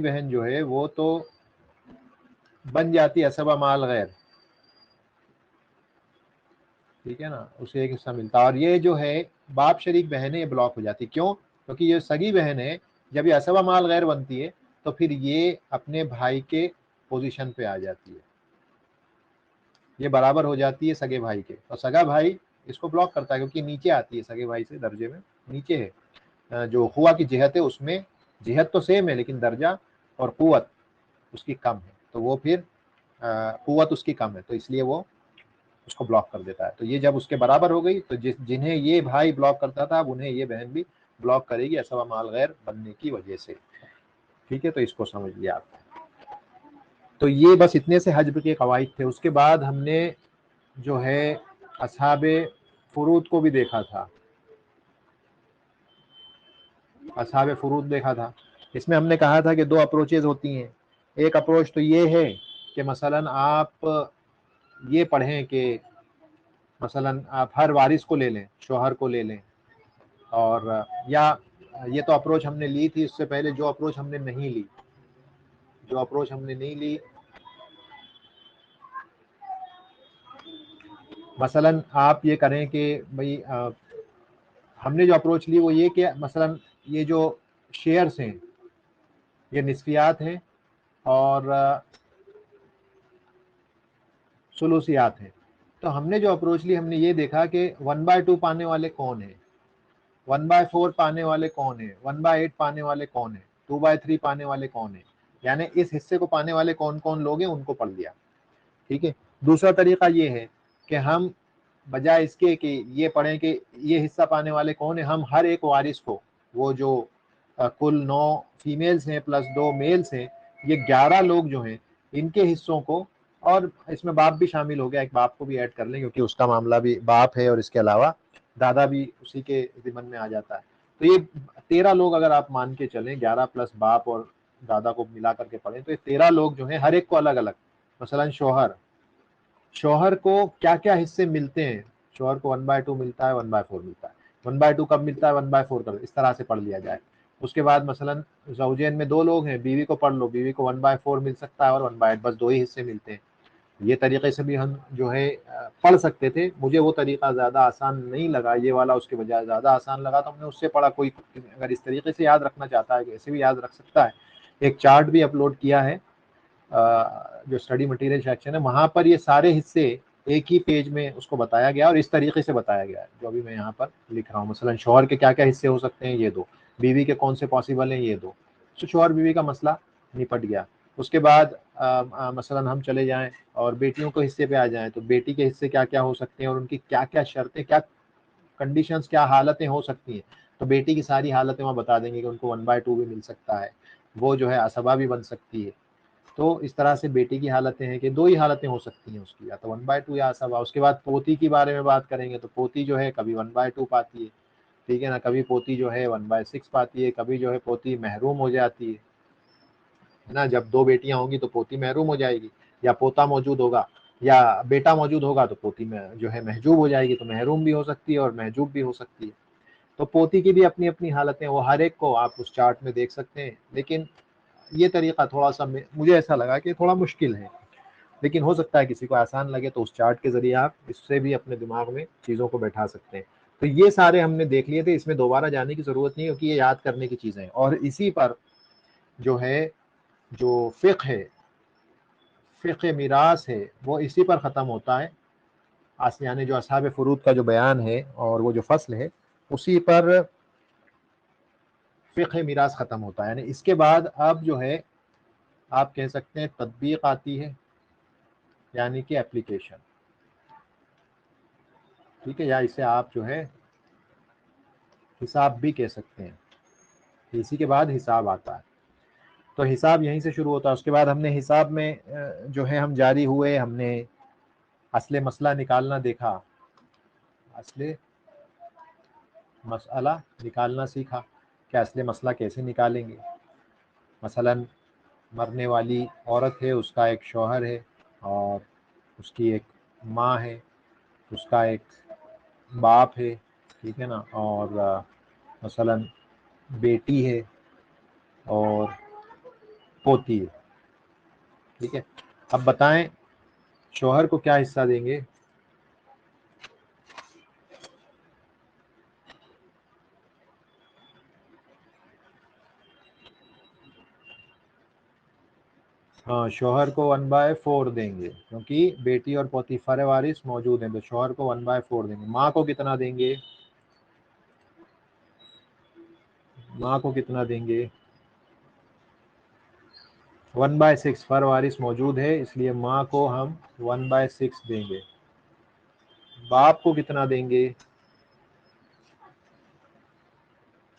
Speaker 1: बहन जो है वो तो बन जाती असबा माल गैर। ठीक है ना, उसे एक हिस्सा मिलता। और ये जो है बाप शरीक बहन है, ये ब्लॉक हो जाती। क्यों? क्योंकि ये सगी बहन है, जब ये असबा माल गैर बनती है तो फिर ये अपने भाई के पोजीशन पे आ जाती है, ये बराबर हो जाती है सगे भाई के। और सगा भाई इसको ब्लॉक करता है क्योंकि नीचे आती है, सगे भाई से दर्जे में नीचे है। जो हुआ की जिहत है उसमें जिहत तो सेम है लेकिन दर्जा और कुव्वत उसकी कम है, तो वो फिर कुव्वत उसकी कम है, तो इसलिए वो उसको ब्लॉक कर देता है। तो ये जब उसके बराबर हो गई तो जिन्हें ये भाई ब्लॉक करता था अब उन्हें ये बहन भी ब्लॉक करेगी असबा माल गैर बनने की वजह से। ठीक है, तो इसको समझ लिया आप। तो ये बस इतने से हज्ब के कवाइद थे। उसके बाद हमने जो है असहाबे फुरूद को भी देखा था, असहाबे फुरूद देखा था। इसमें हमने कहा था कि दो अप्रोचेज होती हैं। एक अप्रोच तो ये है कि मसलन आप ये पढ़ें कि मसलन आप हर वारिस को ले लें, शोहर को ले लें, और या ये तो अप्रोच हमने ली थी। इससे पहले जो अप्रोच हमने नहीं ली, मसलन आप ये करें कि भाई हमने जो अप्रोच ली वो ये कि मसलन ये जो शेयर्स हैं ये निस्फियात हैं और सुलूसियात हैं। तो हमने जो अप्रोच ली, हमने ये देखा कि 1/2 पाने वाले कौन है, 1/4 पाने वाले कौन है, 1/8 पाने वाले कौन है, 2/3 पाने वाले कौन है, यानी इस हिस्से को पाने वाले कौन कौन लोग हैं उनको पढ़ लिया। ठीक है। दूसरा तरीका ये है कि हम बजाय इसके कि ये पढ़ें कि ये हिस्सा पाने वाले कौन है, हम हर एक वारिस को, वो जो कुल 9 फीमेल्स हैं प्लस 2 मेल्स हैं, ये 11 लोग जो हैं इनके हिस्सों को, और इसमें बाप भी शामिल हो गया, एक बाप को भी ऐड कर लें क्योंकि उसका मामला भी बाप है और इसके अलावा दादा भी उसी के जिम्मन में आ जाता है। तो ये 13 लोग अगर आप मान के चलें, 11 प्लस बाप और दादा को मिला करके पढ़ें तो ये 13 लोग जो हैं हर एक को अलग अलग, मसलन शौहर को क्या क्या हिस्से मिलते हैं। शौहर को 1/2 मिलता है, 1/4 मिलता है। 1/2 कब मिलता है, 1/4 कब, इस तरह से पढ़ लिया जाए। उसके बाद मसलन ज़ौजैन में 2 लोग हैं, बीवी को पढ़ लो, बीवी को 1/4 मिल सकता है और 1/8, बस 2 ही हिस्से मिलते हैं। ये तरीके से भी हम जो है पढ़ सकते थे। मुझे वो तरीका ज़्यादा आसान नहीं लगा, ये वाला उसके बजाय ज़्यादा आसान लगा, तो हमने उससे पढ़ा। कोई अगर इस तरीके से याद रखना चाहता है, ऐसे भी याद रख सकता है। एक चार्ट भी अपलोड किया है जो स्टडी मटेरियल सेक्शन है, वहाँ पर ये सारे हिस्से एक ही पेज में उसको बताया गया और इस तरीके से बताया गया है जो अभी मैं यहाँ पर लिख रहा हूँ। मसलन शौहर के क्या क्या हिस्से हो सकते हैं, ये 2, बीवी के कौन से पॉसिबल हैं, ये 2। तो शौहर बीवी का मसला निपट गया। उसके बाद मसलन हम चले जाएं और बेटियों के हिस्से पे आ जाएं, तो बेटी के हिस्से क्या क्या हो सकते हैं और उनकी क्या क्या शर्तें, क्या कंडीशंस, क्या हालतें हो सकती हैं। तो बेटी की सारी हालतें वहाँ बता देंगे कि उनको 1/2 भी मिल सकता है, वो जो है असबा भी बन सकती है। तो इस तरह से बेटी की हालतें हैं कि 2 ही हालतें हो सकती हैं उसकी, या तो 1/2 या असबा। उसके बाद पोती के बारे में बात करेंगे तो पोती जो है कभी 1/2 पाती है, ठीक है ना, कभी पोती जो है 1/6 पाती है, कभी जो है पोती महरूम हो जाती है ना। जब 2 बेटियां होंगी तो पोती महरूम हो जाएगी, या पोता मौजूद होगा या बेटा मौजूद होगा तो पोती में जो है महजूब हो जाएगी। तो महरूम भी हो सकती है और महजूब भी हो सकती है। तो पोती की भी अपनी अपनी हालतें, वो हर एक को आप उस चार्ट में देख सकते हैं। लेकिन ये तरीका थोड़ा सा मुझे ऐसा लगा कि थोड़ा मुश्किल है, लेकिन हो सकता है किसी को आसान लगे, तो उस चार्ट के जरिए आप इससे भी अपने दिमाग में चीज़ों को बैठा सकते हैं। तो ये सारे हमने देख लिए थे, इसमें दोबारा जाने की ज़रूरत नहीं है क्योंकि ये याद करने की चीज़ें हैं। और इसी पर जो है जो फ़िक़्ह मिरास है वो इसी पर ख़त्म होता है। यानी जो असहाब फुरूद का जो बयान है और वो जो फसल है उसी पर फ़िक़्ह मिरास ख़त्म होता है। यानी इसके बाद अब जो है आप कह सकते हैं तत्बीक आती है, यानी कि एप्लीकेशन। ठीक है, या इसे आप जो है हिसाब भी कह सकते हैं। इसी के बाद हिसाब आता है, तो हिसाब यहीं से शुरू होता है। उसके बाद हमने हिसाब में जो है हम जारी हुए, हमने असले मसला निकालना देखा। असले मसला निकालना सीखा कि असली मसला कैसे निकालेंगे। मसलन मरने वाली औरत है, उसका एक शौहर है और उसकी एक माँ है, उसका एक बाप है, ठीक है ना, और मसलन बेटी है और पोती है, ठीक है। अब बताएं शौहर को क्या हिस्सा देंगे। हाँ, शौहर को 1/4 देंगे क्योंकि बेटी और पोती फरे वारिस मौजूद हैं, तो शौहर को 1/4 देंगे। माँ को कितना देंगे? माँ को कितना देंगे? 1/6 फर वारिस मौजूद है, इसलिए माँ को हम 1/6 देंगे। बाप को कितना देंगे?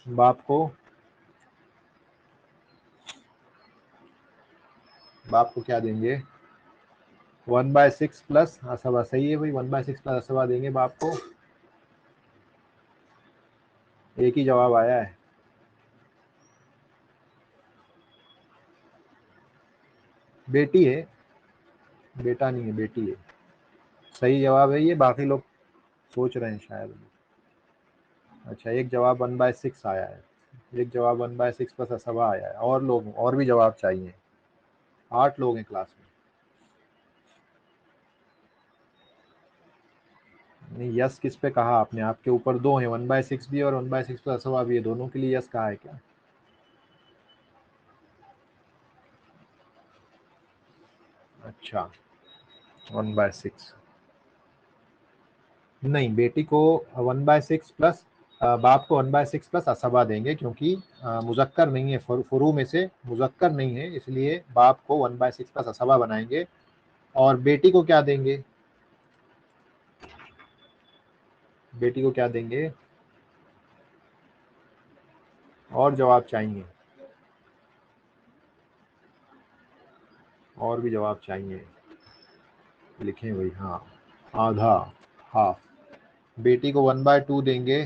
Speaker 1: बाप को क्या देंगे? 1/6 प्लस असबा, सही है भाई, 1/6 प्लस असबा देंगे बाप को। एक ही जवाब आया है। बेटी है, बेटा नहीं है, बेटी है। सही जवाब है ये, बाकी लोग सोच रहे हैं शायद। अच्छा, एक जवाब 1/6 आया है, एक जवाब 1/6 प्लस असबा आया है। और लोग, और भी जवाब चाहिए। 8 लोग हैं क्लास में। नहीं, यस किस पे कहा आपने? आपके ऊपर दो हैं, 1/6 भी और 1/6 प्लस असबा भी है, दोनों के लिए यस कहा है क्या? अच्छा, 1/6 नहीं, बेटी को 1/6 प्लस बाप को 1/6 प्लस असबा देंगे क्योंकि मुजक्कर नहीं है, फुरू में से मुजक्कर नहीं है, इसलिए बाप को 1/6 प्लस असबा बनाएंगे। और बेटी को क्या देंगे? बेटी को क्या देंगे? और जवाब चाहिए, और भी जवाब चाहिए। लिखें भाई, हाँ, आधा, हाफ। बेटी को 1/2 देंगे।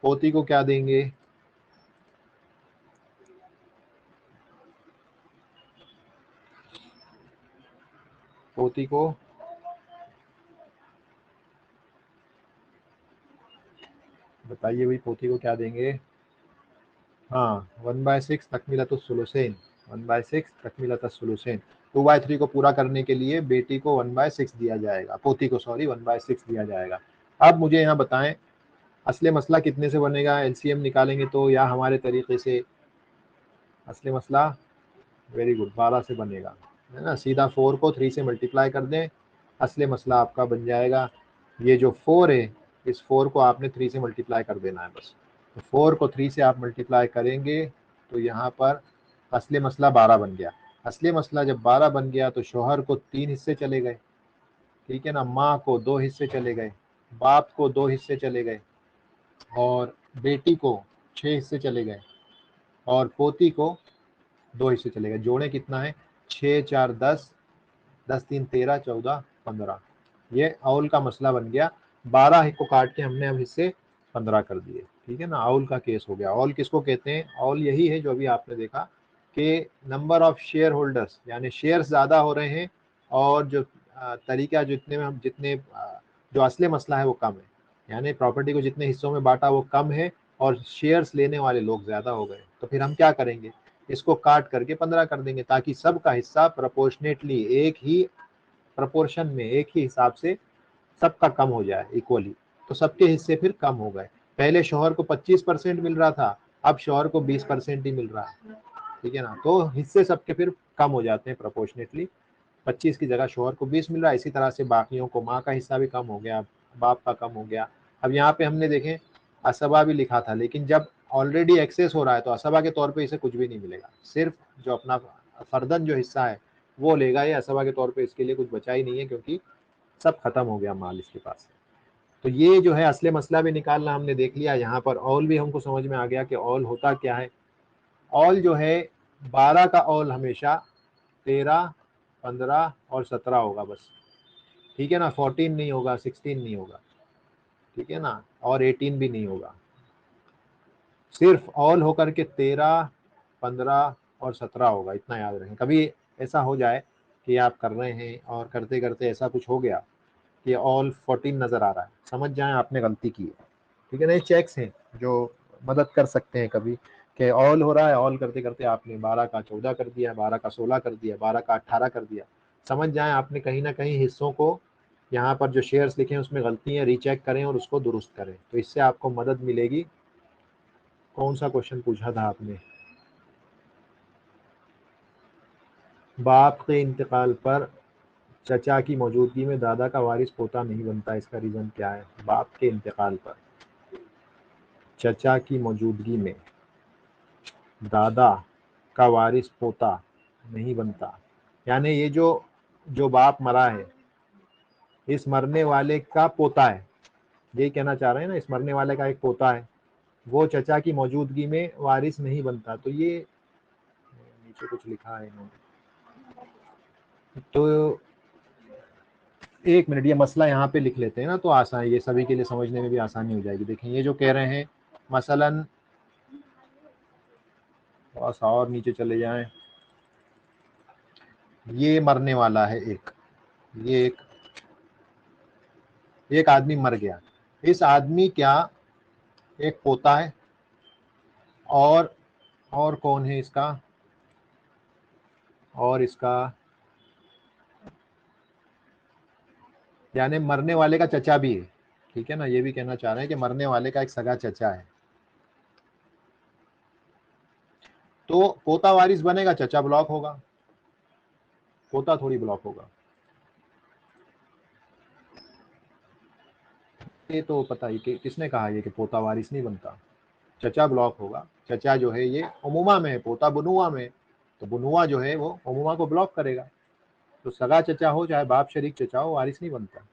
Speaker 1: पोती को क्या देंगे? पोती को बताइए भाई, पोती को क्या देंगे? हाँ, 1/6 तकमीलतुस्सुलुसैन, 1/6 तकमीलतुस्सुलुसैन। 2/3 को पूरा करने के लिए बेटी को 1/6 दिया जाएगा, पोती को सॉरी 1/6 दिया जाएगा। अब मुझे यहाँ बताएं असली मसला कितने से बनेगा? एलसीएम निकालेंगे तो, या हमारे तरीके से असली मसला, वेरी गुड, 12 से बनेगा, है ना। सीधा 4 को 3 से मल्टीप्लाई कर दें, असली मसला आपका बन जाएगा। ये जो 4 है, इस 4 को आपने 3 से मल्टीप्लाई कर देना है बस। तो 4 को 3 से आप मल्टीप्लाई करेंगे तो यहाँ पर असली मसला 12 बन गया। असली मसला जब 12 बन गया तो शौहर को 3 हिस्से चले गए, ठीक है ना, माँ को 2 हिस्से चले गए, बाप को 2 हिस्से चले गए, और बेटी को 6 हिस्से चले गए, और पोती को 2 हिस्से चले गए। जोड़े कितना है? 6 4 10, 10 3 13, 14 15। ये औल का मसला बन गया। 12 को काट के हमने अब हिस्से 15 कर दिए, ठीक है ना। औल का केस हो गया। औल किसको कहते हैं? औल यही है जो अभी आपने देखा कि नंबर ऑफ शेयर होल्डर्स, यानी शेयर ज़्यादा हो रहे हैं और जो तरीका जितने में हम जितने जो असली मसला है वो कम है, यानी प्रॉपर्टी को जितने हिस्सों में बांटा वो कम है और शेयर्स लेने वाले लोग ज़्यादा हो गए। तो फिर हम क्या करेंगे? इसको काट करके 15 कर देंगे ताकि सबका हिस्सा प्रोपोर्शनेटली एक ही प्रपोर्शन में, एक ही हिसाब से सबका कम हो जाए इक्वली। तो सबके हिस्से फिर कम हो गए। पहले शौहर को 25% मिल रहा था, अब शौहर को 20% ही मिल रहा है, ठीक है ना। तो हिस्से सबके फिर कम हो जाते हैं प्रोपोर्शनेटली। 25 की जगह शौहर को 20 मिल रहा है। इसी तरह से बाकियों को, माँ का हिस्सा भी कम हो गया, बाप का कम हो गया। अब यहाँ पे हमने देखें असबा भी लिखा था, लेकिन जब ऑलरेडी एक्सेस हो रहा है तो असबा के तौर पे इसे कुछ भी नहीं मिलेगा, सिर्फ जो अपना फर्दन जो हिस्सा है वो लेगा। ये असबा के तौर पे इसके लिए कुछ बचा ही नहीं है क्योंकि सब खत्म हो गया माल इसके पास। तो ये जो है असले मसला भी निकालना हमने देख लिया। यहाँ पर ऑल भी हमको समझ में आ गया कि ऑल होता क्या है। ऑल जो है 12 का ऑल हमेशा 13, 15 और 17 होगा बस, ठीक है ना। 14 नहीं होगा, 16 नहीं होगा, ठीक है ना। और 18 भी नहीं होगा, सिर्फ ऑल होकर के 13, 15 और 17 होगा। इतना याद रखें। कभी ऐसा हो जाए कि आप कर रहे हैं और करते करते ऐसा कुछ हो गया कि ऑल 14 नज़र आ रहा है, समझ जाएं आपने गलती की है। ठीक है ना, ये चेक्स हैं जो मदद कर सकते हैं कभी कि ऑल हो रहा है, ऑल करते करते आपने 12 का 14 कर दिया, 12 का 16 कर दिया, 12 का 18 कर दिया। समझ जाएं आपने कहीं ना कहीं हिस्सों को, यहाँ पर जो शेयर्स लिखे हैं उसमें गलती है, रीचेक करें और उसको दुरुस्त करें, तो इससे आपको मदद मिलेगी। कौन सा क्वेश्चन पूछा था आपने? बाप के इंतकाल पर चचा की मौजूदगी में दादा का वारिस पोता नहीं बनता, इसका रीज़न क्या है? बाप के इंतकाल पर चचा की मौजूदगी में दादा का वारिस पोता नहीं बनता, यानी ये जो जो बाप मरा है, इस मरने वाले का पोता है, यही कहना चाह रहे हैं ना, इस मरने वाले का एक पोता है, वो चचा की मौजूदगी में वारिस नहीं बनता। तो ये नीचे कुछ लिखा है इन्होंने, तो एक मिनट, ये मसला यहाँ पे लिख लेते हैं ना, तो आसान, ये सभी के लिए समझने में भी आसानी हो जाएगी। देखें ये जो कह रहे हैं, मसलन थोड़ा सा और नीचे चले जाएं, ये मरने वाला है ये एक आदमी मर गया, इस आदमी क्या एक पोता है, और कौन है इसका, और इसका यानी मरने वाले का चचा भी है। ठीक है ना, ये भी कहना चाह रहे हैं कि मरने वाले का एक सगा चचा है, तो पोता वारिस बनेगा, चचा ब्लॉक होगा, पोता थोड़ी ब्लॉक होगा। ये तो पता ही कि किसने कहा ये कि पोता वारिस नहीं बनता, चचा ब्लॉक होगा। चचा जो है ये उमुमा में है, पोता बुनुआ में, तो बुनुआ जो है वो उमुमा को ब्लॉक करेगा। तो सगा चचा हो चाहे बाप शरीक चचा हो, वारिस नहीं बनता।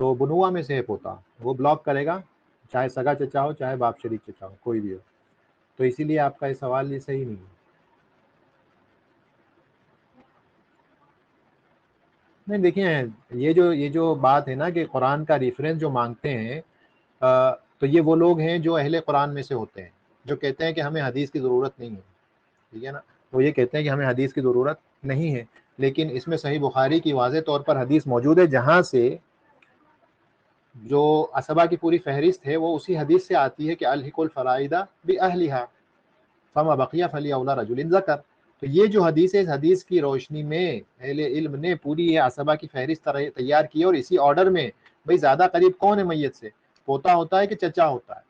Speaker 1: तो बुनुआ में से है पोता, वो ब्लॉक करेगा, चाहे सगा चचा हो चाहे बाप शरीक चचा हो, कोई भी हो। तो इसीलिए आपका ये सवाल ये सही नहीं है। नहीं देखिए, ये जो बात है ना कि कुरान का रेफरेंस जो मांगते हैं, तो ये वो लोग हैं जो अहले कुरान में से होते हैं, जो कहते हैं कि हमें हदीस की ज़रूरत नहीं है। ठीक है ना, वो ये कहते हैं कि हमें हदीस की ज़रूरत नहीं है, लेकिन इसमें सही बुखारी की वाज़ेह तौर पर हदीस मौजूद है, जहाँ से जो असबा की पूरी फहरिस्त है वो उसी हदीस से आती है कि अलहिकुल फराइदा बि अहलिहा फमा बकिया फली औला रजुलिन ज़कर। तो ये जो हदीस है, इस हदीस की रोशनी में अहले इल्म ने पूरी ये असबा की फहरिस्त तैयार की, और इसी ऑर्डर में, भाई ज़्यादा करीब कौन है मैयत से, पोता होता है कि चचा होता है?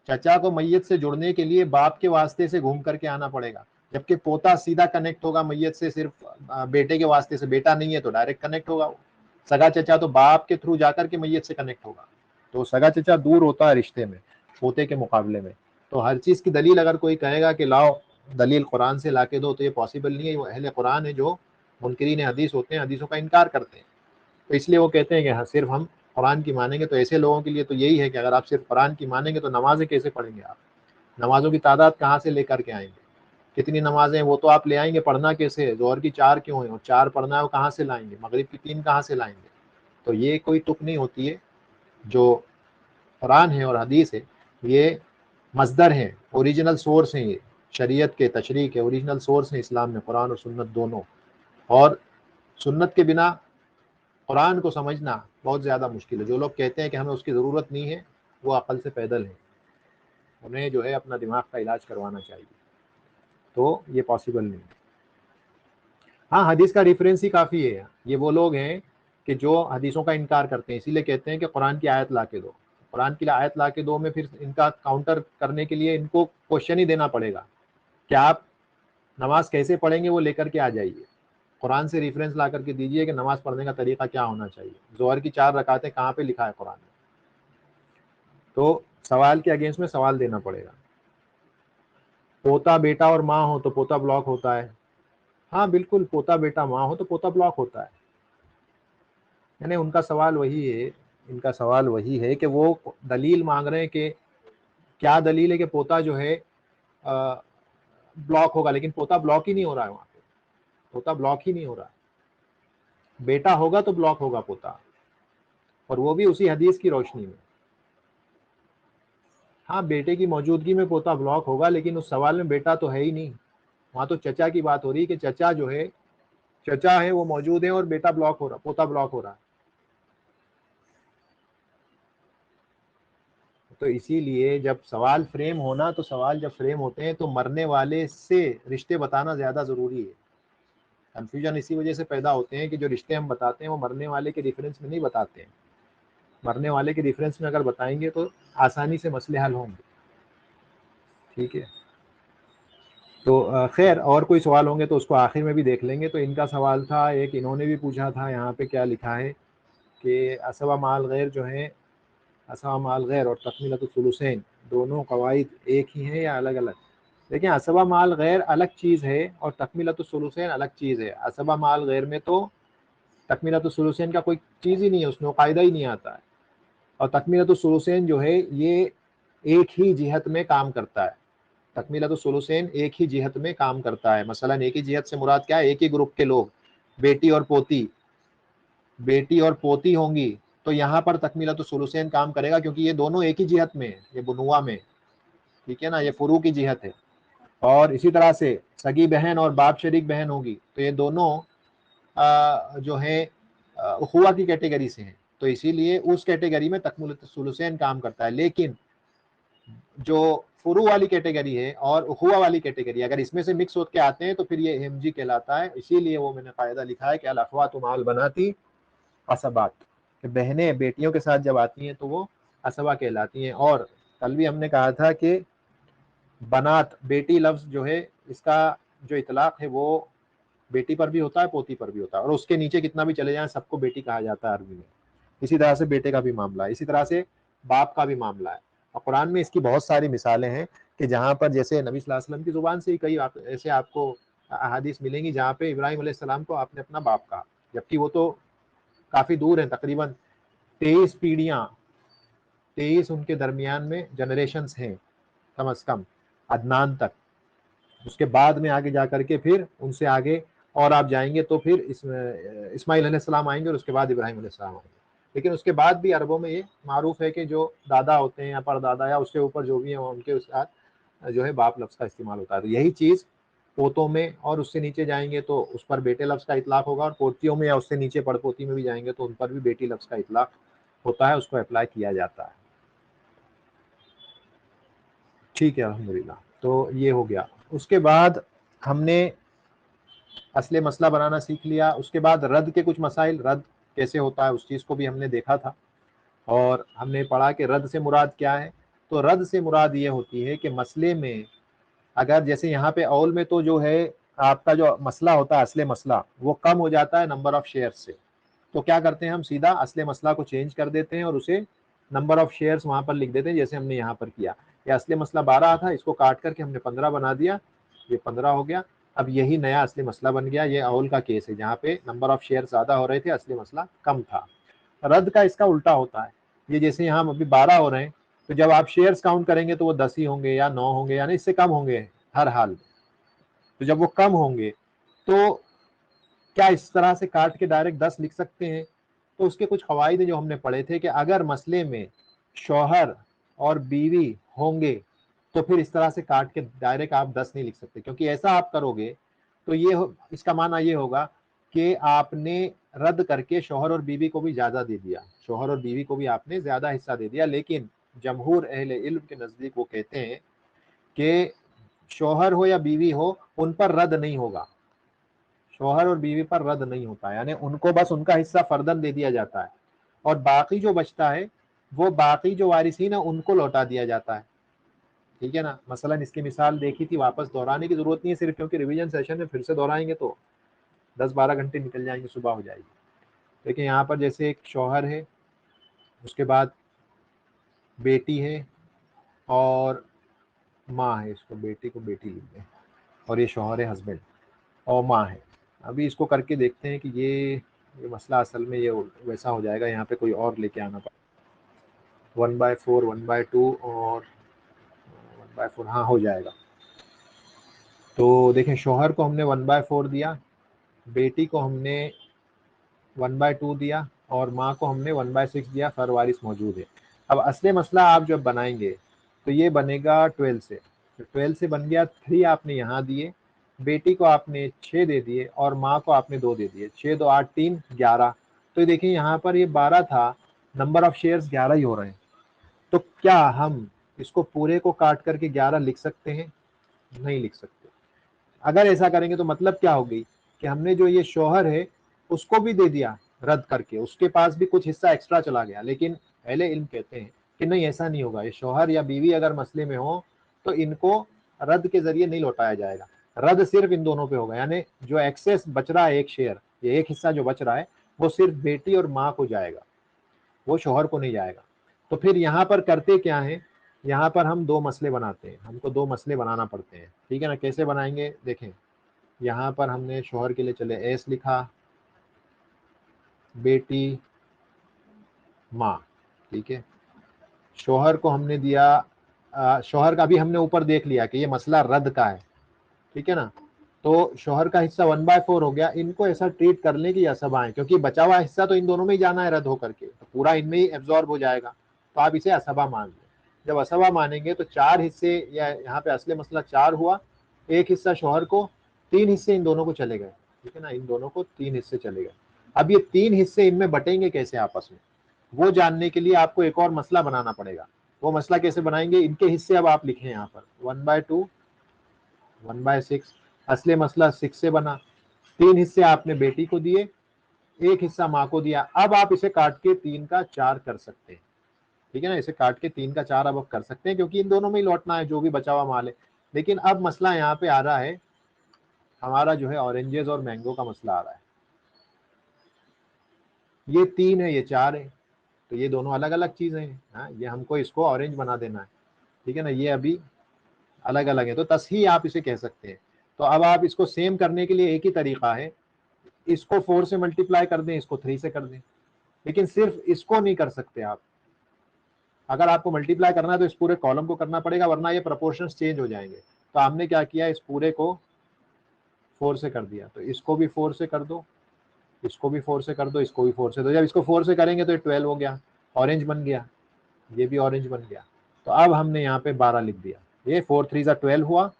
Speaker 1: चचा को मैयत से जुड़ने के लिए बाप के वास्ते से घूम करके आना पड़ेगा, जबकि पोता सीधा कनेक्ट होगा मैयत से, सिर्फ बेटे के वास्ते से, बेटा नहीं है तो डायरेक्ट कनेक्ट होगा। सगा चचा तो बाप के थ्रू जाकर के मैयत से कनेक्ट होगा, तो सगा चचा दूर होता है रिश्ते में पोते के मुकाबले में। तो हर चीज़ की दलील अगर कोई कहेगा कि लाओ दलील कुरान से ला के दो, तो ये पॉसिबल नहीं है। वो अहले कुरान है जो मुनकरीन हदीस होते हैं, हदीसों का इनकार करते हैं, तो इसलिए वो कहते हैं कि हाँ सिर्फ हम कुरान की मानेंगे। तो ऐसे लोगों के लिए तो यही है कि अगर आप सिर्फ कुरान की मानेंगे तो नमाजें कैसे पढ़ेंगे आप? नमाजों की तादाद कहाँ से लेकर के आएंगे? कितनी नमाजें वो तो आप ले आएंगे, पढ़ना कैसे है? जोहर की 4 क्यों है और 4 पढ़ना है वो कहाँ से लाएंगे? मगरिब की 3 कहाँ से लाएंगे? तो ये कोई तुक नहीं होती है। जो कुरान है और हदीस है, ये मसदर हैं, ओरिजिनल सोर्स हैं, ये शरीयत के तशरीह के ओरिजिनल सोर्स हैं इस्लाम में, कुरान और सुन्नत दोनों। और सुन्नत के बिना कुरान को समझना बहुत ज़्यादा मुश्किल है। जो लोग कहते हैं कि हमें उसकी ज़रूरत नहीं है, वो अकल से पैदल हैं, उन्हें जो है अपना दिमाग का इलाज करवाना चाहिए। तो ये पॉसिबल नहीं है। हाँ, हदीस का रेफरेंस ही काफ़ी है। ये वो लोग हैं कि जो हदीसों का इनकार करते हैं, इसीलिए कहते हैं कि कुरान की आयत ला के दो। कुरान की आयत ला के दो में फिर इनका काउंटर करने के लिए इनको क्वेश्चन ही देना पड़ेगा कि आप नमाज कैसे पढ़ेंगे, वो लेकर के आ जाइए, कुरान से रेफरेंस ला करके दीजिए कि नमाज पढ़ने का तरीका क्या होना चाहिए। जोहर की 4 रकातें कहाँ पे लिखा है कुरान में? तो सवाल के अगेंस्ट में सवाल देना पड़ेगा। पोता बेटा और माँ हो तो पोता ब्लॉक होता है। हाँ बिल्कुल, पोता बेटा माँ हो तो पोता ब्लॉक होता है। यानी उनका सवाल वही है, इनका सवाल वही है कि वो दलील मांग रहे हैं कि क्या दलील है कि पोता जो है ब्लॉक होगा, लेकिन पोता ब्लॉक ही नहीं हो रहा है वहां पे, पोता ब्लॉक ही नहीं हो रहा है। बेटा होगा तो ब्लॉक होगा पोता, और वो भी उसी हदीस की रोशनी में। हाँ, बेटे की मौजूदगी में पोता ब्लॉक होगा, लेकिन उस सवाल में बेटा तो है ही नहीं। वहाँ तो चचा की बात हो रही है कि चचा जो है, चचा है वो मौजूद है और बेटा ब्लॉक हो रहा, पोता ब्लॉक हो रहा है। तो इसीलिए जब सवाल फ्रेम होना, तो सवाल जब फ्रेम होते हैं तो मरने वाले से रिश्ते बताना ज्यादा जरूरी है। कंफ्यूजन इसी वजह से पैदा होते हैं कि जो रिश्ते हम बताते हैं वो मरने वाले के रेफरेंस में नहीं बताते हैं। मरने वाले के रेफरेंस में अगर बताएंगे तो आसानी से मसले हल होंगे। ठीक है, तो खैर और कोई सवाल होंगे तो उसको आखिर में भी देख लेंगे। तो इनका सवाल था एक, इन्होंने भी पूछा था, यहाँ पे क्या लिखा है कि असवा माल गैर जो है, असवा माल गैर और तकमीलतुस्सुलुसैन दोनों कवायद एक ही हैं या अलग अलग। देखिए, असबा माल गैर अलग चीज़ है और तकमीलतुस्सुलुसैन अलग चीज़ है। असबा माल गैर में तो तकमीलतुस्सुलुसैन का कोई चीज़ ही नहीं है, उसमें कायदा ही नहीं आता है। और तकमीलतुस्सुलुसैन जो है ये एक ही जिहत में काम करता है। तकमीलतुस्सुलुसैन एक ही जिहत में काम करता है। मसलन एक ही जिहत से मुराद क्या है, एक ही ग्रुप के लोग, बेटी और पोती, बेटी और पोती होंगी तो यहाँ पर तकमीलतुस्सुलुसैन काम करेगा, क्योंकि ये दोनों एक ही जिहत में है, ये बुनुआ में। ठीक है ना, ये फुरू की जिहत है। और इसी तरह से सगी बहन और बाप शरीक बहन होगी तो ये दोनों जो है अखुआ की कैटेगरी से हैं, तो इसीलिए उस कैटेगरी में तकमीलतुस्सुलुसैन काम करता है। लेकिन जो फुरू वाली कैटेगरी है और अखुआ वाली कैटेगरी, अगर इसमें से मिक्स होकर आते हैं तो फिर ये एमजी कहलाता है। इसीलिए वो मैंने कायदा लिखा है कि अल अखवातु माल बनाती असबात, कि बहनें बेटियों के साथ जब आती हैं तो वो असबा कहलाती हैं। और कल भी हमने कहा था कि बनात, बेटी लफ्ज जो है, इसका जो इतलाक है वो बेटी पर भी होता है, पोती पर भी होता है, और उसके नीचे कितना भी चले जाए सबको बेटी कहा जाता है अरबी में। इसी तरह से बेटे का भी मामला है, इसी तरह से बाप का भी मामला है। और कुरान में इसकी बहुत सारी मिसालें हैं कि जहाँ पर जैसे नबी सल्लल्लाहु अलैहि वसल्लम की जुबान से ही कई ऐसे आपको अहादीस मिलेंगी जहाँ पे इब्राहिम अलैहिस्सलाम को आपने अपना बाप कहा, जबकि वो तो काफी दूर है, तकरीबन 23 पीढ़ियां, 23 उनके दरमियान में जनरेशन हैं कम अज कम, अदनान तक। उसके बाद में आगे जा करके फिर उनसे आगे और आप जाएंगे तो फिर इस्माइल अलैहिस्सलाम आएंगे और उसके बाद इब्राहिम अलैहिस्सलाम आएंगे। लेकिन उसके बाद भी अरबों में ये मारूफ है कि जो दादा होते हैं या परदादा या उससे ऊपर जो भी है उनके साथ जो है बाप लफ्ज का इस्तेमाल होता है। तो यही चीज़ पोतों में और उससे नीचे जाएंगे तो उस पर बेटे लफ्ज का इतलाक होगा, और पोतियों में या उससे नीचे पड़पोती में भी जाएंगे तो उन पर भी बेटी लफ्ज का इतलाक होता है, उसको अप्लाई किया जाता है। ठीक है, अल्हम्दुलिल्लाह। तो ये हो गया। उसके बाद हमने असले मसला बनाना सीख लिया। उसके बाद रद्द के कुछ मसाइल, रद्द कैसे होता है उस चीज़ को भी हमने देखा था, और हमने पढ़ा कि रद्द से मुराद क्या है। तो रद्द से मुराद ये होती है कि मसले में अगर जैसे यहाँ पे औल में तो जो है आपका जो मसला होता है, असले मसला, वो कम हो जाता है नंबर ऑफ शेयर से। तो क्या करते हैं हम, सीधा असले मसला को चेंज कर देते हैं और उसे नंबर ऑफ शेयर्स वहां पर लिख देते हैं, जैसे हमने यहाँ पर किया। ये असली मसला 12 था, इसको काट करके हमने 15 बना दिया, ये 15 हो गया। अब यही नया असली मसला बन गया। ये अवल का केस है जहाँ पे नंबर ऑफ शेयर ज्यादा हो रहे थे, असली मसला कम था। रद्द का इसका उल्टा होता है। ये जैसे यहाँ अभी 12 हो रहे हैं, तो जब आप शेयर्स काउंट करेंगे तो वो 10 ही होंगे या 9 होंगे, यानी इससे कम होंगे हर हाल में। तो जब वो कम होंगे तो क्या इस तरह से काट के डायरेक्ट 10 लिख सकते हैं? तो उसके कुछ कवायद जो हमने पढ़े थे कि अगर मसले में शौहर और बीवी होंगे तो फिर इस तरह से काट के डायरेक्ट आप 10 नहीं लिख सकते, क्योंकि ऐसा आप करोगे तो इसका माना ये होगा कि आपने रद्द करके शौहर और बीवी को भी ज्यादा दे दिया, शौहर और बीवी को भी आपने ज्यादा हिस्सा दे दिया। लेकिन जमहूर अहले इल्म के नजदीक वो कहते हैं कि शौहर हो या बीवी हो, उन पर रद्द नहीं होगा, शौहर और बीवी पर रद्द नहीं होता है, यानी उनको बस उनका हिस्सा फर्दन दे दिया जाता है, और बाकी जो बचता है वो बाकी जो वारिसीन है उनको लौटा दिया जाता है। ठीक है ना, मसलन इसकी मिसाल देखी थी, वापस दोहराने की जरूरत नहीं है, सिर्फ क्योंकि रिवीजन सेशन में फिर से दोहराएंगे तो 10-12 घंटे निकल जाएंगे, सुबह हो जाएगी। लेकिन यहाँ पर जैसे एक शौहर है, उसके बाद बेटी है और माँ है, इसको बेटी को बेटी लिख दें, और ये शौहर है हस्बैंड, और माँ है। अभी इसको करके देखते हैं कि ये मसला असल में ये वैसा हो जाएगा, यहाँ पे कोई और लेके आना पड़ा। 1/4, 1/2 और 1/4, हाँ हो जाएगा। तो देखें, शौहर को हमने 1/4 दिया, बेटी को हमने 1/2 दिया, और माँ को हमने 1/6 दिया, फर वारिस मौजूद है। अब असले मसला आप जब बनाएंगे तो ये बनेगा 12 से, तो 12 से बन गया। 3 आपने यहाँ दिए, बेटी को आपने 6 दे दिए और माँ को आपने 2 दे दिए। 6 2 8 3 11। तो देखिए यहाँ पर ये 12 था, नंबर ऑफ शेयर्स 11 ही हो रहे हैं। तो क्या हम इसको पूरे को काट करके 11 लिख सकते हैं? नहीं लिख सकते। अगर ऐसा करेंगे तो मतलब क्या हो गई कि हमने जो ये शौहर है उसको भी दे दिया रद्द करके, उसके पास भी कुछ हिस्सा एक्स्ट्रा चला गया। लेकिन अहले इल्म कहते हैं कि नहीं, ऐसा नहीं होगा। ये शौहर या बीवी अगर मसले में हो तो इनको रद्द के जरिए नहीं लौटाया जाएगा, रद्द सिर्फ इन दोनों पे होगा। यानी जो एक्सेस बच रहा है, एक शेयर, ये एक हिस्सा जो बच रहा है, वो सिर्फ बेटी और माँ को जाएगा, वो शौहर को नहीं जाएगा। तो फिर यहाँ पर करते क्या है, यहाँ पर हम 2 मसले बनाते हैं, हमको 2 मसले बनाना पड़ते हैं, ठीक है ना। कैसे बनाएंगे देखें, यहाँ पर हमने शौहर के लिए चले एस लिखा, बेटी माँ, ठीक है। शौहर को हमने दिया, शौहर का भी हमने ऊपर देख लिया कि ये मसला रद्द का है, ठीक है ना। तो शौहर का हिस्सा 1/4 हो गया। इनको ऐसा ट्रीट कर लें कि असबा है, क्योंकि बचा हुआ हिस्सा तो इन दोनों में ही जाना है रद्द होकर के, तो पूरा इनमें ही एब्जॉर्ब हो जाएगा। तो आप इसे असबा मान लें। जब असबा मानेंगे तो 4 हिस्से, या यहाँ पे असली मसला 4 हुआ, एक हिस्सा शौहर को, 3 हिस्से इन दोनों को चले गए, ठीक है ना। इन दोनों को 3 हिस्से चले गए। अब ये 3 हिस्से इनमें बटेंगे कैसे आपस में, वो जानने के लिए आपको एक और मसला बनाना पड़ेगा। वो मसला कैसे बनाएंगे, इनके हिस्से अब आप लिखें यहाँ पर 1/2 1/6। असली मसला 6 से बना, 3 हिस्से आपने बेटी को दिए, एक हिस्सा माँ को दिया। अब आप इसे काट के 3 का 4 कर सकते हैं, ठीक है ना। इसे काट के 3 का 4 अब कर सकते हैं, क्योंकि इन दोनों में ही लौटना है जो भी बचा हुआ माल है। लेकिन अब मसला यहाँ पे आ रहा है, हमारा जो है ऑरेंजेस और मैंगो का मसला आ रहा है। ये 3 है, ये 4 है, तो ये दोनों अलग अलग चीजें हैं। हाँ, ये हमको इसको ऑरेंज बना देना है, ठीक है ना। ये अभी अलग अलग है, तो तसही आप इसे कह सकते हैं। तो अब आप इसको सेम करने के लिए एक ही तरीका है, इसको 4 से मल्टीप्लाई कर दें, इसको 3 से कर दें। लेकिन सिर्फ इसको नहीं कर सकते आप, अगर आपको मल्टीप्लाई करना है तो इस पूरे कॉलम को करना पड़ेगा, वरना ये प्रोपोर्शंस चेंज हो जाएंगे। तो हमने क्या किया, इस पूरे को 4 से कर दिया, तो इसको भी 4 से कर दो, इसको भी 4 से कर दो, इसको भी 4 से दो। जब इसको 4 से करेंगे तो ये 12 हो गया, ऑरेंज बन गया, ये भी ऑरेंज बन गया। तो अब हमने यहाँ पे 12 लिख दिया, ये 4 3 12 हुआ,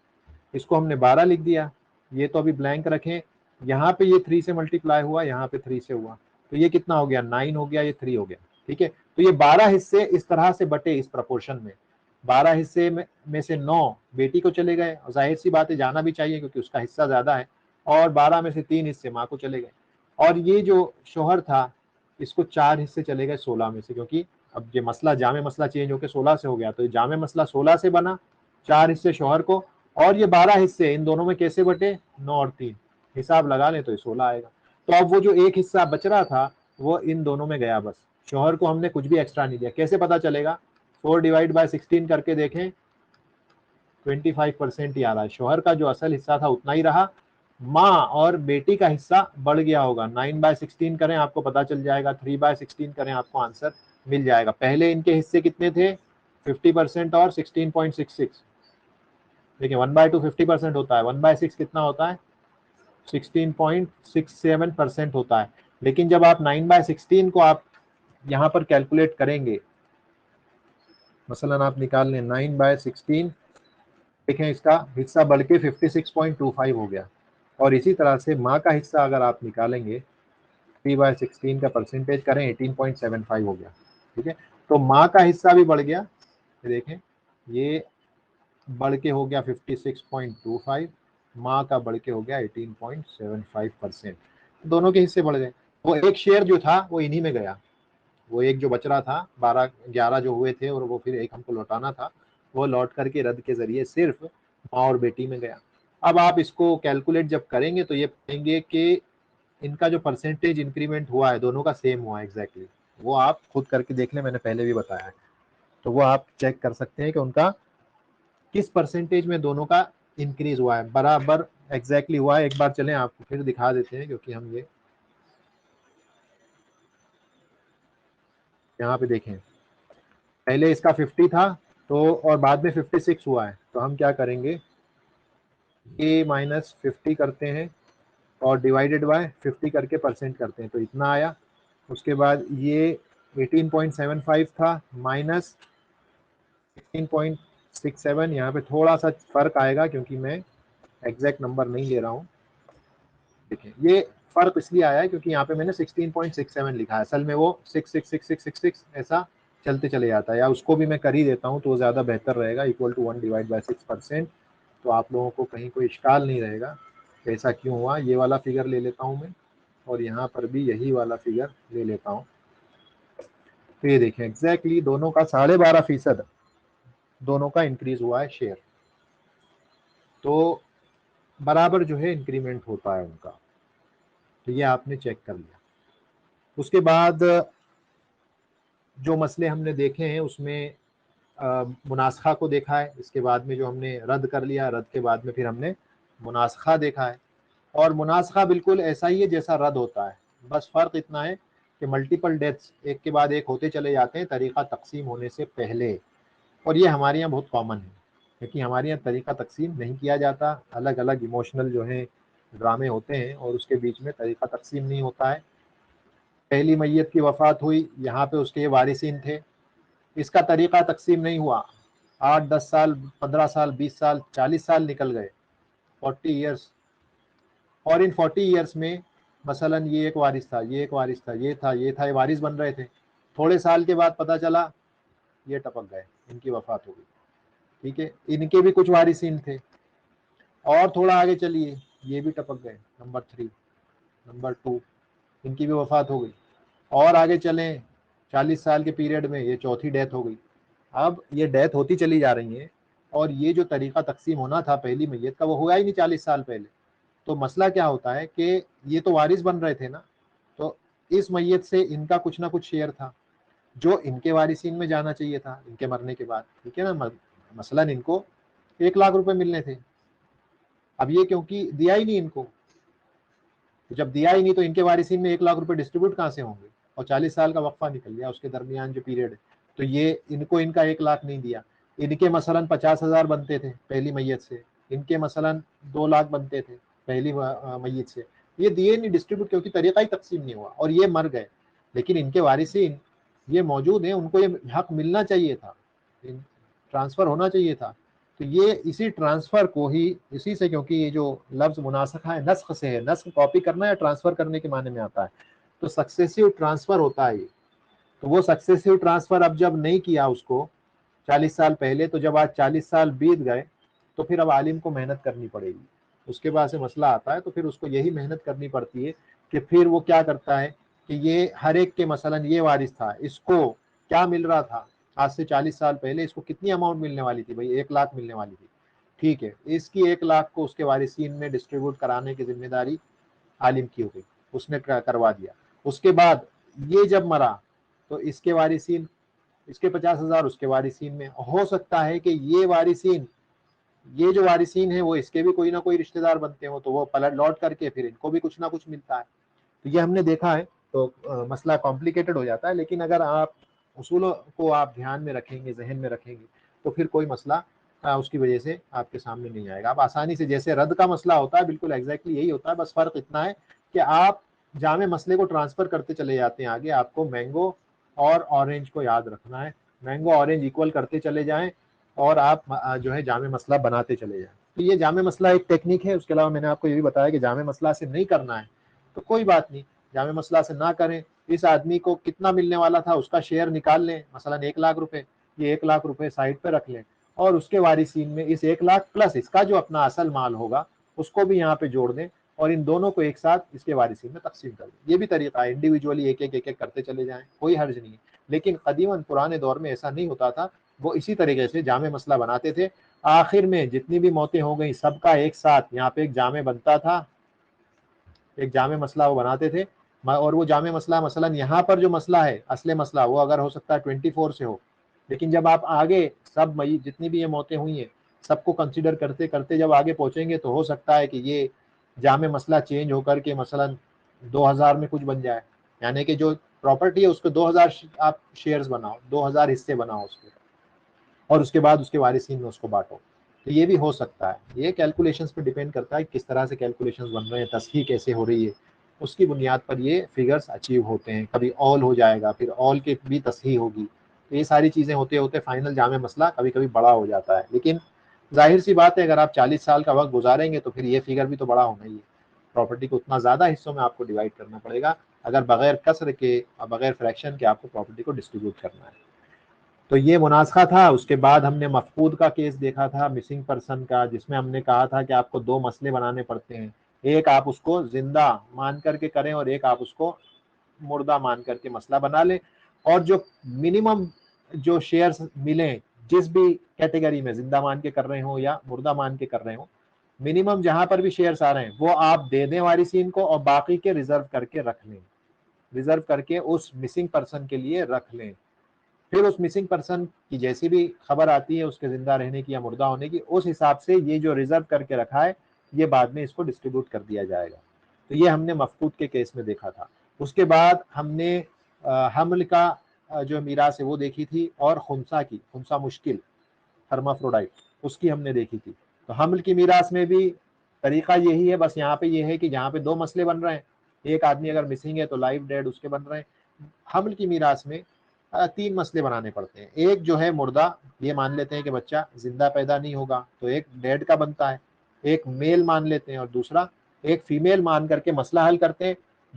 Speaker 1: इसको हमने 12 लिख दिया। ये तो अभी ब्लैंक रखें, यहाँ पे ये 3 से मल्टीप्लाई हुआ, यहाँ पे 3 से हुआ, तो ये कितना हो गया, 9 हो गया, ये 3 हो गया, ठीक है। तो ये 12 हिस्से इस तरह से बटे इस प्रपोर्शन में। 12 हिस्से में से 9 बेटी को चले गए, और जाहिर सी बात है जाना भी चाहिए क्योंकि उसका हिस्सा ज्यादा है, और 12 में से 3 हिस्से माँ को चले गए। और ये जो शौहर था, इसको 4 हिस्से चले गए 16 में से, क्योंकि अब ये मसला जामे मसला चेंज होकर 16 से हो गया, तो जामे मसला 16 से बना, 4 हिस्से शौहर को, और ये 12 हिस्से इन दोनों में कैसे बटे, 9 और 3, हिसाब लगा लें तो ये 16 आएगा। तो अब वो जो एक हिस्सा बच रहा था वो इन दोनों में गया, बस शौहर को हमने कुछ भी एक्स्ट्रा नहीं दिया। कैसे पता चलेगा, 4/16 करके देखें, 25% ही आ रहा है। शौहर का जो असल हिस्सा था उतना ही रहा, माँ और बेटी का हिस्सा बढ़ गया होगा। 9/16 करें आपको पता चल जाएगा, 3/16 करें आपको आंसर मिल जाएगा। पहले इनके हिस्से कितने थे, 50% और 16.66। देखिए 1/2 50% होता है, 1/6 कितना होता है, 16.67% होता है। लेकिन जब आप 9/16 को आप यहाँ पर कैलकुलेट करेंगे, मसलन आप निकाल लें 9/16, देखें इसका हिस्सा बढ़ के 56.25 हो गया। और इसी तरह से माँ का हिस्सा अगर आप निकालेंगे, 3/16 का परसेंटेज करें, 18.75 हो गया, ठीक है। तो माँ का हिस्सा भी बढ़ गया, देखें ये बढ़ के हो गया 56.25, माँ का बढ़ के हो गया 18.75%। दोनों के हिस्से बढ़ गए। वो एक शेयर जो था वो इन्हीं में गया, वो एक जो बच रहा था, 12-11 जो हुए थे और वो फिर एक हमको लौटाना था, वो लौट करके रद्द के जरिए सिर्फ माँ और बेटी में गया। अब आप इसको कैलकुलेट जब करेंगे तो ये पाएंगे कि इनका जो परसेंटेज इंक्रीमेंट हुआ है दोनों का सेम हुआ है एग्जैक्टली। वो आप खुद करके देख लें, मैंने पहले भी बताया है, तो वो आप चेक कर सकते हैं कि उनका किस परसेंटेज में दोनों का इंक्रीज हुआ है, बराबर एग्जैक्टली हुआ है। एक बार चलें आपको फिर दिखा देते हैं, क्योंकि हम ये यहाँ पे देखें, पहले इसका 50 था तो, और बाद में 56 हुआ है, तो हम क्या करेंगे, a माइनस 50 करते हैं और डिवाइडेड बाय 50 करके परसेंट करते हैं, तो इतना आया। उसके बाद ये 18.75 था माइनस 16.67, यहाँ पे थोड़ा सा फर्क आएगा क्योंकि मैं एग्जैक्ट नंबर नहीं ले रहा हूँ। देखिए ये फर्क इसलिए आया है क्योंकि यहाँ पे मैंने 16.67 लिखा है, असल में वो 666666 ऐसा चलते चले जाता है, या उसको भी मैं कर ही देता हूँ तो ज़्यादा बेहतर रहेगा, इक्वल टू 1/6%। तो आप लोगों को कहीं कोई इश्काल नहीं रहेगा ऐसा क्यों हुआ। ये वाला फिगर ले लेता हूँ मैं, और यहाँ पर भी यही वाला फिगर ले लेता हूँ। तो ये देखें एग्जैक्टली दोनों का 12.5% दोनों का इंक्रीज हुआ है शेयर, तो बराबर जो है इंक्रीमेंट होता है उनका। तो ये आपने चेक कर लिया। उसके बाद जो मसले हमने देखे हैं उसमें मुनासखा को देखा है, इसके बाद में जो हमने रद्द कर लिया, रद्द के बाद में फिर हमने मुनासखा देखा है। और मुनासखा बिल्कुल ऐसा ही है जैसा रद्द होता है, बस फ़र्क इतना है कि मल्टीपल डेथ्स एक के बाद एक होते चले जाते हैं तरीक़ा तकसीम होने से पहले। और ये हमारे यहाँ बहुत कॉमन है क्योंकि हमारे यहाँ तरीक़ा तकसीम नहीं किया जाता, अलग अलग इमोशनल जो है ड्रामे होते हैं और उसके बीच में तरीक़ा तकसीम नहीं होता है। पहली मैयत की वफ़ात हुई, यहाँ पे उसके वारिसीन थे, इसका तरीक़ा तकसीम नहीं हुआ, 8-10 साल, 15 साल, 20 साल, 40 साल निकल गए, 40 ईयर्स, और इन 40 ईयर्स में मसलन ये एक वारिस था, ये एक वारिस था, ये था, ये था, ये वारिस बन रहे थे। थोड़े साल के बाद पता चला ये टपक गए, इनकी वफ़ात हो गई, ठीक है। इनके भी कुछ वारिसीन थे, और थोड़ा आगे चलिए ये भी टपक गए, नंबर 3, नंबर 2, इनकी भी वफ़ात हो गई। और आगे चलें 40 साल के पीरियड में ये चौथी डेथ हो गई। अब ये डेथ होती चली जा रही है और ये जो तरीक़ा तकसीम होना था पहली मैयत का वो हुआ ही नहीं 40 साल पहले। तो मसला क्या होता है कि ये तो वारिस बन रहे थे ना, तो इस मैयत से इनका कुछ ना कुछ शेयर था जो इनके वारिसीन में जाना चाहिए था इनके मरने के बाद, ठीक है ना। मसलन इनको 1 लाख रुपए मिलने थे, अब ये क्योंकि दिया ही नहीं इनको, तो जब दिया ही नहीं तो इनके वारिसीन में 1 लाख रुपए डिस्ट्रीब्यूट कहाँ से होंगे। और 40 साल का वक्फा निकल गया उसके दरमियान जो पीरियड है, तो ये इनको इनका 1 लाख नहीं दिया। इनके मसलन 50,000 बनते थे पहली मैयत से, इनके मसलन 2 लाख बनते थे पहली मैयत से, ये दिए नहीं डिस्ट्रीब्यूट क्योंकि तरीका ही तकसीम नहीं हुआ और ये मर गए। लेकिन इनके वारिसीन ये मौजूद हैं, उनको ये हक मिलना चाहिए था, ट्रांसफ़र होना चाहिए था। तो ये इसी ट्रांसफ़र को ही इसी से, क्योंकि ये जो लफ्ज़ मुनासखा है नस्ख से है, नस्ख कॉपी करना या ट्रांसफ़र करने के माने में आता है, तो सक्सेसिव ट्रांसफ़र होता है ये। तो वो सक्सेसिव ट्रांसफ़र अब जब नहीं किया उसको 40 साल पहले, तो जब आज 40 साल बीत गए तो फिर अब आलिम को मेहनत करनी पड़ेगी। उसके बाद से मसला आता है तो फिर उसको यही मेहनत करनी पड़ती है कि फिर वो क्या करता है कि ये हर एक के मसलन ये वारिस था, इसको क्या मिल रहा था आज से 40 साल पहले, इसको कितनी अमाउंट मिलने वाली थी भाई, 1 लाख मिलने वाली थी, ठीक है। इसकी 1 लाख को उसके वारिसीन में डिस्ट्रीब्यूट कराने की जिम्मेदारी आलिम की हो गई, उसने करवा दिया। उसके बाद ये जब मरा तो इसके वारिसीन, इसके 50,000 उसके वारिसीन में, हो सकता है कि ये वारिसीन, ये जो वारिसीन है वो इसके भी कोई ना कोई रिश्तेदार बनते हो, तो वो पलट लौट करके फिर इनको भी कुछ ना कुछ मिलता है। तो ये हमने देखा है। तो मसला कॉम्प्लिकेटेड हो जाता है, लेकिन अगर आप उसूलों को आप ध्यान में रखेंगे, जहन में रखेंगे, तो फिर कोई मसला उसकी वजह से आपके सामने नहीं आएगा। आप आसानी से, जैसे रद्द का मसला होता है बिल्कुल एग्जैक्टली यही होता है, बस फ़र्क इतना है कि आप जामे मसले को ट्रांसफ़र करते चले जाते हैं आगे। आपको मैंगो और ऑरेंज को याद रखना है, मैंगो ऑरेंज इक्वल करते चले जाएं और आप जो है जामे मसला बनाते चले जाएं। तो ये जामे मसला एक टेक्निक है। उसके अलावा मैंने आपको ये भी बताया कि जामे मसला से नहीं करना है तो कोई बात नहीं, जामे मसला से ना करें। इस आदमी को कितना मिलने वाला था उसका शेयर निकाल लें, मसलन 1 लाख रुपए, ये 1 लाख रुपए साइड पे रख लें और उसके वारिसीन में इस 1 लाख प्लस इसका जो अपना असल माल होगा उसको भी यहाँ पे जोड़ दें और इन दोनों को एक साथ इसके वारिसीन में तकसीम कर दें। ये भी तरीका है, इंडिविजुअली एक एक करते चले जाएं, कोई हर्ज नहीं है। लेकिन कदीमन पुराने दौर में ऐसा नहीं होता था, वो इसी तरीके से जामे मसला बनाते थे। आखिर में जितनी भी मौतें हो गई सबका एक साथ यहाँ पे एक जामे बनता था, एक जामे मसला वो बनाते थे। और वो जामे मसला मसलन यहाँ पर जो मसला है असले मसला वो अगर हो सकता है 24 से हो, लेकिन जब आप आगे सब मई जितनी भी ये मौतें हुई हैं सबको कंसिडर करते करते जब आगे पहुंचेंगे तो हो सकता है कि ये जामे मसला चेंज होकर के मसलन 2000 में कुछ बन जाए, यानी कि जो प्रॉपर्टी है उसको 2000 आप शेयर्स बनाओ, 2000 हिस्से बनाओ उसके, और उसके बाद उसके वारिसीन में उसको बांटो। तो ये भी हो सकता है। ये कैलकुलेशंस पे डिपेंड करता है किस तरह से कैलकुलेशंस बन रहे हैं, तस्हीह कैसे हो रही है, उसकी बुनियाद पर ये फिगर्स अचीव होते हैं। कभी ऑल हो जाएगा, फिर ऑल की भी तस्हीह होगी, ये सारी चीज़ें होते होते फाइनल जामे मसला कभी कभी बड़ा हो जाता है। लेकिन जाहिर सी बात है, अगर आप 40 साल का वक्त गुजारेंगे तो फिर ये फिगर भी तो बड़ा होना ही है। प्रॉपर्टी को उतना ज़्यादा हिस्सों में आपको डिवाइड करना पड़ेगा अगर बगैर कसर के और बगैर फ्रैक्शन के आपको प्रॉपर्टी को डिस्ट्रीब्यूट करना है। तो ये मुनासखा था। उसके बाद हमने मफकूद का केस देखा था, मिसिंग पर्सन का, जिसमें हमने कहा था कि आपको दो मसले बनाने पड़ते हैं। एक आप उसको जिंदा मान करके करें और एक आप उसको मुर्दा मान करके मसला बना लें। और जो मिनिमम जो शेयर्स मिले जिस भी कैटेगरी में, जिंदा मान के कर रहे हो या मुर्दा मान के कर रहे हो, मिनिमम जहां पर भी शेयर्स आ रहे हैं वो आप दे दें वारिसीन को और बाकी के रिजर्व करके रख लें, रिजर्व करके उस मिसिंग पर्सन के लिए रख लें। फिर उस मिसिंग पर्सन की जैसी भी खबर आती है उसके जिंदा रहने की या मुर्दा होने की, उस हिसाब से ये जो रिजर्व करके रखा है ये बाद में इसको डिस्ट्रीब्यूट कर दिया जाएगा। तो ये हमने मफकूद के केस में देखा था। उसके बाद हमने हमल का जो मीरास है वो देखी थी, और खुनसा की, खुनसा मुश्किल हर्माफ्रोडाइट, उसकी हमने देखी थी। तो हमल की मीरास में भी तरीका यही है, बस यहाँ पे ये है कि जहाँ पे दो मसले बन रहे हैं, एक आदमी अगर मिसिंग है तो लाइव डेड उसके बन रहे हैं। हमल की मीरास में तीन मसले बनाने पड़ते हैं। एक जो है मुर्दा, ये मान लेते हैं कि बच्चा जिंदा पैदा नहीं होगा तो एक डेड का बनता है, एक मेल मान लेते हैं और दूसरा एक फीमेल मान करके मसला हल करते हैं।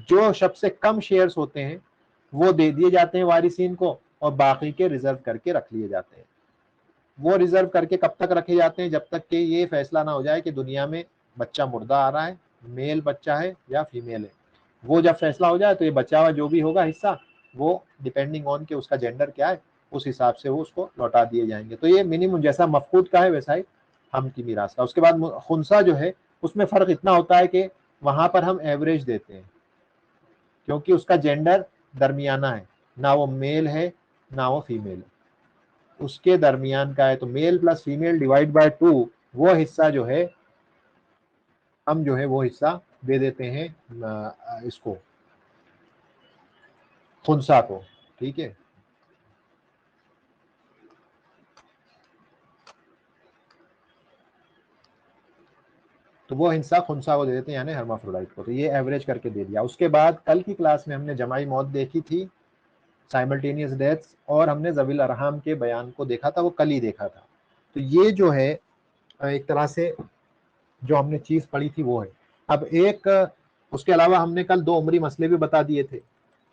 Speaker 1: जो सबसे कम शेयर्स होते हैं वो दे दिए जाते हैं वारिसीन को और बाकी के रिजर्व करके रख लिए जाते हैं। वो रिजर्व करके कब तक रखे जाते हैं, जब तक कि ये फैसला ना हो जाए कि दुनिया में बच्चा मुर्दा आ रहा है, मेल बच्चा है या फीमेल है। वो जब फैसला हो जाए तो ये बचा हुआ जो भी होगा हिस्सा, वो डिपेंडिंग ऑन के उसका जेंडर क्या है उस हिसाब से वो उसको लौटा दिए जाएंगे। तो ये मिनिमम जैसा मफकूद का है वैसा ही हम की मीरास का। उसके बाद खुनसा जो है उसमें फर्क इतना होता है कि वहां पर हम एवरेज देते हैं, क्योंकि उसका जेंडर दरमियाना है, ना वो मेल है ना वो फीमेल है, उसके दरमियान का है। तो male plus female divide by 2 वो हिस्सा जो है हम जो है वो हिस्सा दे देते हैं इसको, खुनसा को। ठीक है, तो वो हिस्सा खुनसा को दे देते हैं, यानी हर्माफ्रोडाइट को। तो ये एवरेज करके दे दिया। उसके बाद कल की क्लास में हमने जमाई मौत देखी थी, साइमल्टेनियस डेथ्स, और हमने जवील अरहम के बयान को देखा था, वो कल ही देखा था। तो ये जो है एक तरह से जो हमने चीज पढ़ी थी वो है। अब एक उसके अलावा हमने कल दो उमरी मसले भी बता दिए थे,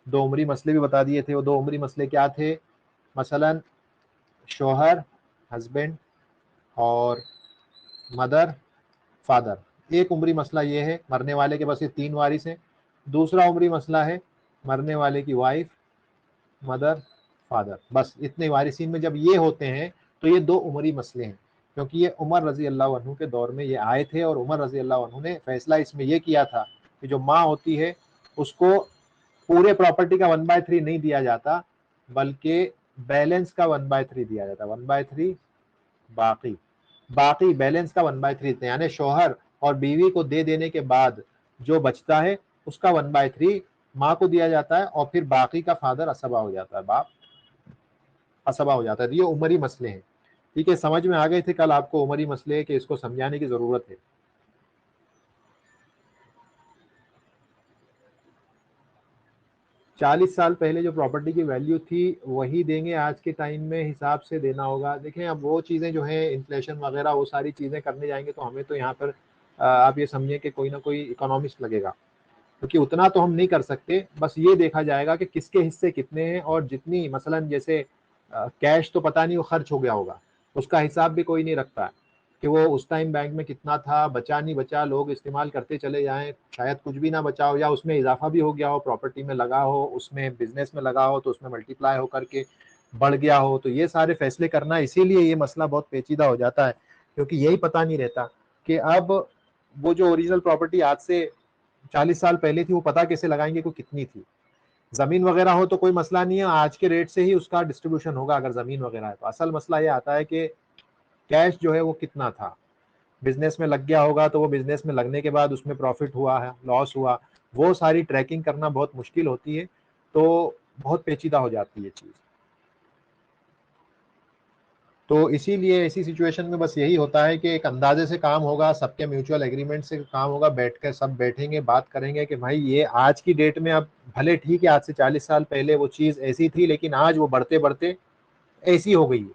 Speaker 1: दो उमरी मसले भी बता दिए थे। वो दो उमरी मसले क्या थे? मसलन शोहर, हस्बैंड, और मदर, फादर। एक उमरी मसला ये है मरने वाले के बस ये तीन वारिस हैं। दूसरा उमरी मसला है मरने वाले की वाइफ, मदर, फादर, बस इतने वारिसीन में जब ये होते हैं तो ये दो उमरी मसले हैं, क्योंकि ये उमर रजी अल्लाह अन्हु के दौर में ये आए थे। और उमर रजी अल्लाह अन्हु ने फैसला इसमें ये किया था कि जो माँ होती है उसको पूरे प्रॉपर्टी का 1/3 नहीं दिया जाता, बल्कि बैलेंस का 1/3 दिया जाता। 1/3 बाकी, बाकी बैलेंस का 1/3, यानी शोहर और बीवी को दे देने के बाद जो बचता है उसका 1/3 माँ को दिया जाता है, और फिर बाकी का फादर असबा हो जाता है, बाप असबा हो जाता है। तो ये उमरी मसले हैं। ठीक है, समझ में आ गए थे कल आपको उमरी मसले कि इसको समझाने की जरूरत है। 40 साल पहले जो प्रॉपर्टी की वैल्यू थी वही देंगे आज के टाइम में, हिसाब से देना होगा। देखें अब वो चीज़ें जो है इन्फ्लेशन वगैरह वो सारी चीज़ें करने जाएंगे तो हमें तो यहाँ पर आप ये समझें कि कोई ना कोई इकोनॉमिस्ट लगेगा, क्योंकि उतना तो हम नहीं कर सकते। बस ये देखा जाएगा कि किसके हिस्से कितने हैं, और जितनी मसलन जैसे कैश तो पता नहीं वो खर्च हो गया होगा, उसका हिसाब भी कोई नहीं रखता है कि वो उस टाइम बैंक में कितना था, बचा नहीं बचा, लोग इस्तेमाल करते चले जाएं, शायद कुछ भी ना बचा हो, या उसमें इजाफा भी हो गया हो, प्रॉपर्टी में लगा हो, उसमें बिजनेस में लगा हो तो उसमें मल्टीप्लाई होकर के बढ़ गया हो। तो ये सारे फैसले करना, इसीलिए ये मसला बहुत पेचीदा हो जाता है, क्योंकि यही पता नहीं रहता कि अब वो जो ओरिजिनल प्रॉपर्टी आज से 40 साल पहले थी वो पता कैसे लगाएंगे को कितनी थी। जमीन वगैरह हो तो कोई मसला नहीं है, आज के रेट से ही उसका डिस्ट्रीब्यूशन होगा अगर जमीन वगैरह है तो। असल मसला ये आता है कि कैश जो है वो कितना था, बिजनेस में लग गया होगा तो वो बिजनेस में लगने के बाद उसमें प्रॉफिट हुआ है, लॉस हुआ, वो सारी ट्रैकिंग करना बहुत मुश्किल होती है, तो बहुत पेचीदा हो जाती है चीज़। तो इसीलिए ऐसी सिचुएशन में बस यही होता है कि एक अंदाजे से काम होगा, सबके म्यूचुअल एग्रीमेंट से काम होगा, बैठ कर सब बैठेंगे, बात करेंगे कि भाई ये आज की डेट में, अब भले ठीक है आज से 40 साल पहले वो चीज़ ऐसी थी, लेकिन आज वो बढ़ते बढ़ते ऐसी हो गई है।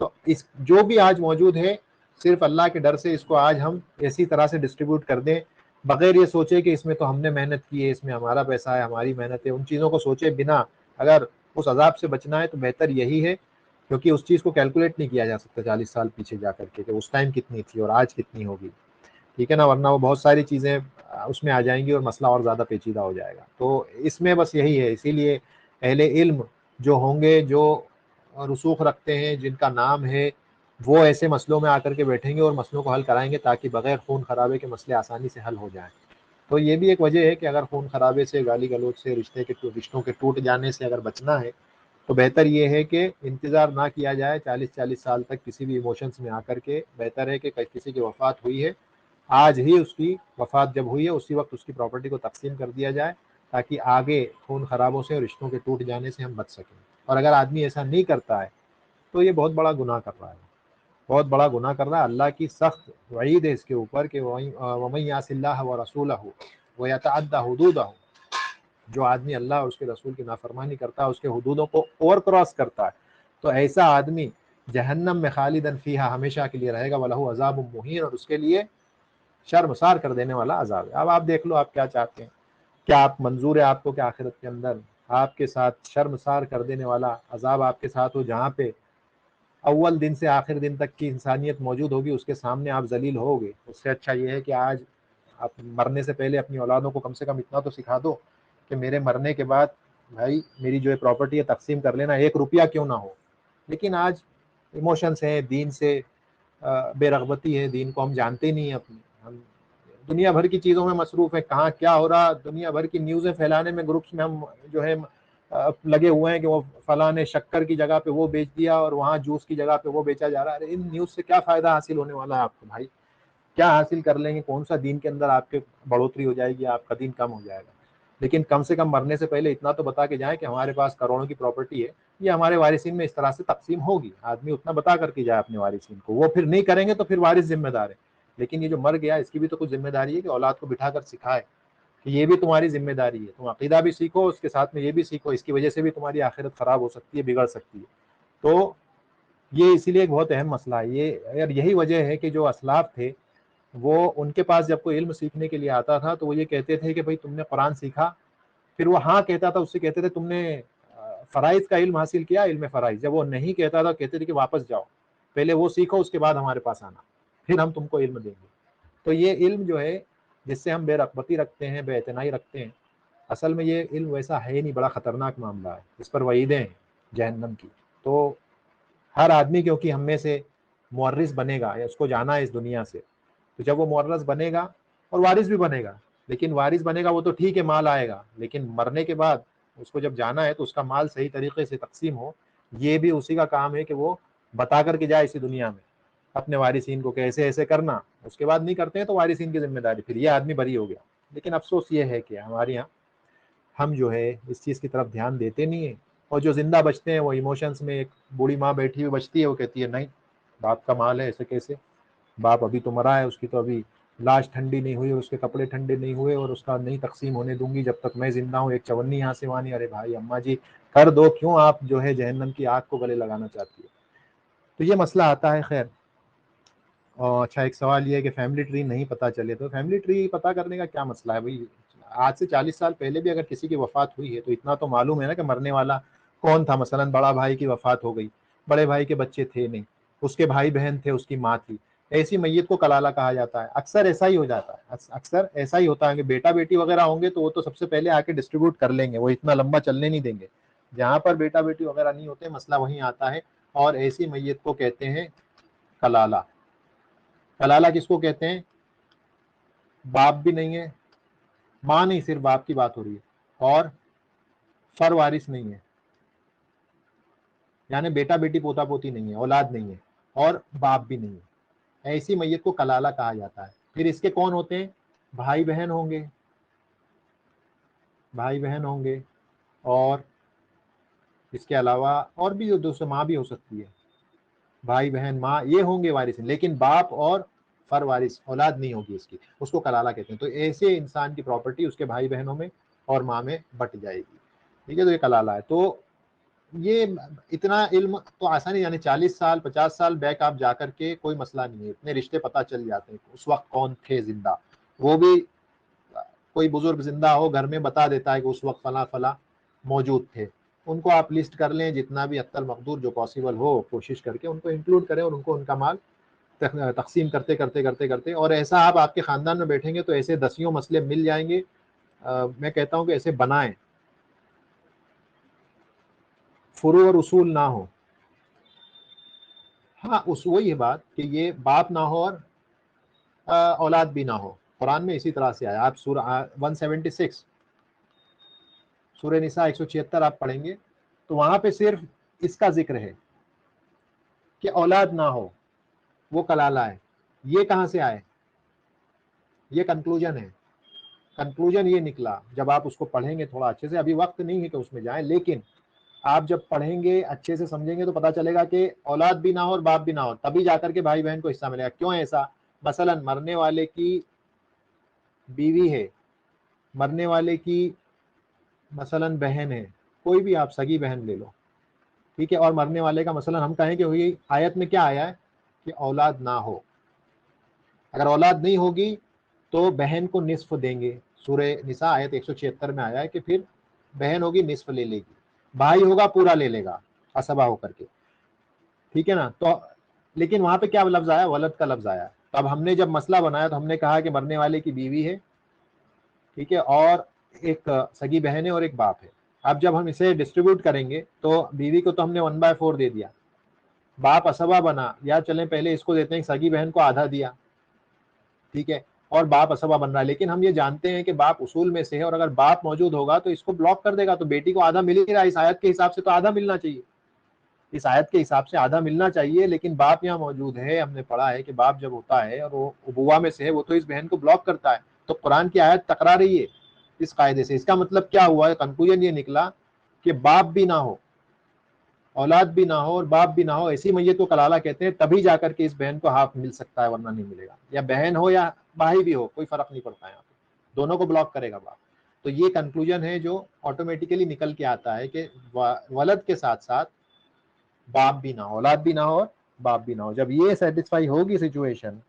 Speaker 1: तो इस जो भी आज मौजूद है, सिर्फ अल्लाह के डर से इसको आज हम ऐसी तरह से डिस्ट्रीब्यूट कर दें, बगैर ये सोचे कि इसमें तो हमने मेहनत की है, इसमें हमारा पैसा है, हमारी मेहनत है, उन चीज़ों को सोचे बिना अगर उस अजाब से बचना है तो बेहतर यही है, क्योंकि उस चीज़ को कैलकुलेट नहीं किया जा सकता 40 साल पीछे जा करके कि उस टाइम कितनी थी और आज कितनी होगी, ठीक है ना, वरना वो बहुत सारी चीज़ें उसमें आ जाएंगी और मसला और ज़्यादा पेचीदा हो जाएगा। तो इसमें बस यही है, इसीलिए अहले इल्म जो होंगे, जो रसूख रखते हैं, जिनका नाम है, वो ऐसे मसलों में आकर के बैठेंगे और मसलों को हल कराएंगे ताकि बगैर खून खराबे के मसले आसानी से हल हो जाएं। तो ये भी एक वजह है कि अगर खून खराबे से, गाली गलौज से, रिश्तों के टूट जाने से अगर बचना है तो बेहतर ये है कि इंतज़ार ना किया जाए 40-40 साल तक किसी भी इमोशंस में आकर के। बेहतर है कि किसी की वफ़ात हुई है, आज ही उसकी वफ़ात जब हुई है उसी वक्त उसकी प्रॉपर्टी को तकसीम कर दिया जाए ताकि आगे खून खराबों से और रिश्तों के टूट जाने से हम बच सकें। और अगर आदमी ऐसा नहीं करता है तो ये बहुत बड़ा गुनाह कर रहा है, बहुत बड़ा गुनाह कर रहा है। अल्लाह की सख्त वईद है इसके ऊपर कि वमन यासिल्लाह व रसूलहु व यतअद्दा हुदूदहु, जो आदमी अल्लाह और उसके रसूल की नाफरमानी करता है, उसके हुदूदों को ओवर क्रॉस करता है, तो ऐसा आदमी जहन्नम में खालिदन फीहा हमेशा के लिए रहेगा, वलहु अज़ाबुम मुहीन, और उसके लिए शर्मसार कर देने वाला अजाब है। अब आप देख लो आप क्या चाहते हैं, क्या आप मंजूर है आपको कि आखिरत के अंदर आपके साथ शर्मसार कर देने वाला अजाब आपके साथ हो, जहाँ पे अव्वल दिन से आखिर दिन तक की इंसानियत मौजूद होगी, उसके सामने आप जलील होगे। उससे अच्छा ये है कि आज आप मरने से पहले अपनी औलादों को कम से कम इतना तो सिखा दो कि मेरे मरने के बाद भाई मेरी जो है प्रॉपर्टी है तकसीम कर लेना, 1 रुपया क्यों ना हो। लेकिन आज इमोशंस हैं, दीन से बेरगबती है, दीन को हम जानते ही नहीं है अपनी, हम दुनिया भर की चीज़ों में मसरूफ़ है, कहाँ क्या हो रहा, दुनिया भर की न्यूज़ें फैलाने में ग्रुप्स में हम जो है लगे हुए हैं कि वो फलां ने शक्कर की जगह पे वो बेच दिया और वहाँ जूस की जगह पे वो बेचा जा रहा है। अरे इन न्यूज़ से क्या फ़ायदा हासिल होने वाला है आपको भाई, क्या हासिल कर लेंगे, कौन सा दीन के अंदर आपके बढ़ोतरी हो जाएगी, आपका दीन कम हो जाएगा। लेकिन कम से कम मरने से पहले इतना तो बता के जाए कि हमारे पास करोड़ों की प्रॉपर्टी है, ये हमारे वारिसीन में इस तरह से तकसीम होगी, आदमी उतना बता करके जाए अपने वारिसीन को। वो फिर नहीं करेंगे तो फिर वारिस जिम्मेदार है, लेकिन ये जो मर गया इसकी भी तो कुछ जिम्मेदारी है कि औलाद को बिठा कर सिखाए कि ये भी तुम्हारी जिम्मेदारी है, तुम अकीदा भी सीखो, उसके साथ में ये भी सीखो, इसकी वजह से भी तुम्हारी आखिरत खराब हो सकती है, बिगड़ सकती है। तो ये इसीलिए एक बहुत अहम मसला है ये, यार यही वजह है कि जो असलाफ थे वो, उनके पास जब कोई इल्म सीखने के लिए आता था तो वो ये कहते थे कि भाई तुमने कुरान सीखा, फिर वो हाँ कहता था, उससे कहते थे तुमने फ़राइज़ का इल्म हासिल किया, इल्म फ़राइज़। जब वो नहीं कहता था कहते थे कि वापस जाओ, पहले वो सीखो उसके बाद हमारे पास आना, फिर हम तुमको इल्म देंगे। तो ये इल्म जो है जिससे हम बेरगबती रखते हैं, बेइतनाई रखते हैं, असल में ये इल्म वैसा है ही नहीं, बड़ा ख़तरनाक मामला है, इस पर वईदें हैं जहन्नम की। तो हर आदमी क्योंकि हम में से मुवर्रिस बनेगा या उसको जाना है इस दुनिया से, तो जब वो मुवर्रिस बनेगा और वारिस भी बनेगा, लेकिन वारिस बनेगा वो तो ठीक है, माल आएगा, लेकिन मरने के बाद उसको जब जाना है तो उसका माल सही तरीके से तकसीम हो, ये भी उसी का काम है कि वो बता करके जाए इसी दुनिया में अपने वारिसीन को कि ऐसे ऐसे करना। उसके बाद नहीं करते हैं तो वारिसीन की जिम्मेदारी, फिर ये आदमी बरी हो गया। लेकिन अफसोस ये है कि हमारे यहाँ हम जो है इस चीज़ की तरफ ध्यान देते नहीं है, और जो जिंदा बचते हैं वो इमोशंस में, एक बूढ़ी माँ बैठी हुई बचती है, वो कहती है नहीं बाप का माल है, ऐसे कैसे, बाप अभी तो मरा है, उसकी तो अभी लाश ठंडी नहीं हुई, उसके कपड़े ठंडे नहीं हुए और उसका नहीं तकसीम होने दूंगी जब तक मैं जिंदा हूँ, एक चवन्नी यहाँ से वानी। अरे भाई अम्मा जी कर दो, क्यों आप जो है जहन्नम की आग को गले लगाना चाहती है। तो ये मसला आता है। खैर, और अच्छा एक सवाल ये है कि फैमिली ट्री नहीं पता चले, तो फैमिली ट्री पता करने का क्या मसला है भाई, आज से 40 साल पहले भी अगर किसी की वफात हुई है तो इतना तो मालूम है ना कि मरने वाला कौन था। मसलन बड़ा भाई की वफात हो गई, बड़े भाई के बच्चे थे नहीं, उसके भाई बहन थे, उसकी माँ थी, ऐसी मैयत को कलाला कहा जाता है। अक्सर ऐसा ही हो जाता है, अक्सर ऐसा ही होता है कि बेटा बेटी वगैरह होंगे तो वो तो सबसे पहले आके डिस्ट्रीब्यूट कर लेंगे, वो इतना लंबा चलने नहीं देंगे। जहाँ पर बेटा बेटी वगैरह नहीं होते मसला वहीं आता है, और ऐसी मैयत को कहते हैं कलाला। कलाला किसको कहते हैं, बाप भी नहीं है, माँ नहीं, सिर्फ बाप की बात हो रही है, और फर वारिस नहीं है, यानी बेटा बेटी पोता पोती नहीं है, औलाद नहीं है, और बाप भी नहीं है, ऐसी मैयत को कलाला कहा जाता है। फिर इसके कौन होते हैं, भाई बहन होंगे, भाई बहन होंगे, और इसके अलावा और भी दूसरे माँ भी हो सकती है, भाई बहन माँ ये होंगे वारिस, लेकिन बाप और फर वारिस औलाद नहीं होगी इसकी, उसको कलाला कहते हैं। तो ऐसे इंसान की प्रॉपर्टी उसके भाई बहनों में और माँ में बट जाएगी, ठीक है, तो ये कलाला है। तो ये इतना इल्म तो आसानी, यानी 40 साल 50 साल बैक आप जाकर के कोई मसला नहीं है, इतने रिश्ते पता चल जाते हैं उस वक्त कौन थे जिंदा। वो भी कोई बुजुर्ग जिंदा हो घर में बता देता है कि उस वक्त फला फला मौजूद थे। उनको आप लिस्ट कर लें, जितना भी अत्तर मकदूर जो पॉसिबल हो कोशिश करके उनको इंक्लूड करें और उनको उनका माल तकसीम करते करते करते करते, और ऐसा आप आपके ख़ानदान में बैठेंगे तो ऐसे दसियों मसले मिल जाएंगे। मैं कहता हूँ कि ऐसे बनाएं, फुरू और उसूल ना हो। हाँ, उस वही है बात कि ये बाप ना हो और औलाद भी ना हो। कुरान में इसी तरह से आया। आप सूरा 176 सूरह निसा 176 आप पढ़ेंगे तो वहां पे सिर्फ इसका जिक्र है कि औलाद ना हो, वो कलाला है। ये कहाँ से आए? ये कंक्लूजन है। कंक्लूजन ये निकला जब आप उसको पढ़ेंगे थोड़ा अच्छे से, अभी वक्त नहीं है कि उसमें जाएं, लेकिन आप जब पढ़ेंगे अच्छे से समझेंगे तो पता चलेगा कि औलाद भी ना हो और बाप भी ना हो, तभी जाकर के भाई बहन को हिस्सा मिलेगा। क्यों है ऐसा? मसलन मरने वाले की बीवी है, मरने वाले की मसलन बहन है, कोई भी आप सगी बहन ले लो, ठीक है, और मरने वाले का मसलन हम कहें कि हुई आयत में क्या आया है कि औलाद ना हो। अगर औलाद नहीं होगी तो बहन को निस्फ देंगे। सूरे निसा आयत 176 में आया है कि फिर बहन होगी निस्फ ले लेगी, भाई होगा पूरा ले लेगा असबा होकर के, ठीक है ना। तो लेकिन वहां पे क्या लफ्ज आया? वलद का लफ्ज आया। तो अब हमने जब मसला बनाया तो हमने कहा कि मरने वाले की बीवी है, ठीक है, और एक सगी बहन है और एक बाप है। अब जब हम इसे डिस्ट्रीब्यूट करेंगे तो बीवी को तो हमने 1/4 दे दिया, बाप असबा बना, या चलें पहले इसको देते हैं सगी बहन को आधा दिया, ठीक है, और बाप असबा बन रहा है। लेकिन हम ये जानते हैं कि बाप उसूल में से है और अगर बाप मौजूद होगा तो इसको ब्लॉक कर देगा, तो बेटी को आधा मिल ही रहा है। इस आयत के हिसाब से तो आधा मिलना चाहिए, इस आयत के हिसाब से आधा मिलना चाहिए, लेकिन बाप यहाँ मौजूद है। हमने पढ़ा है कि बाप जब होता है और वो उबुआ में से है, वो तो इस बहन को ब्लॉक करता है। तो कुरान की आयत टकरा रही है इस कायदे से। इसका मतलब क्या हुआ? कंक्लूजन ये निकला कि बाप भी ना हो, औलाद भी ना हो और बाप भी ना हो, ऐसी मैयत को कलाला कहते हैं, तभी जाकर के इस बहन को हाफ मिल सकता है, वरना नहीं मिलेगा। या बहन हो या भाई भी हो, कोई फर्क नहीं पड़ता है यहाँ पे, दोनों को ब्लॉक करेगा बाप। तो ये कंक्लूजन है जो ऑटोमेटिकली निकल के आता है कि वलद के साथ साथ बाप भी ना हो, औलाद भी ना हो और बाप भी ना हो। जब ये सेटिस्फाई होगी सिचुएशन,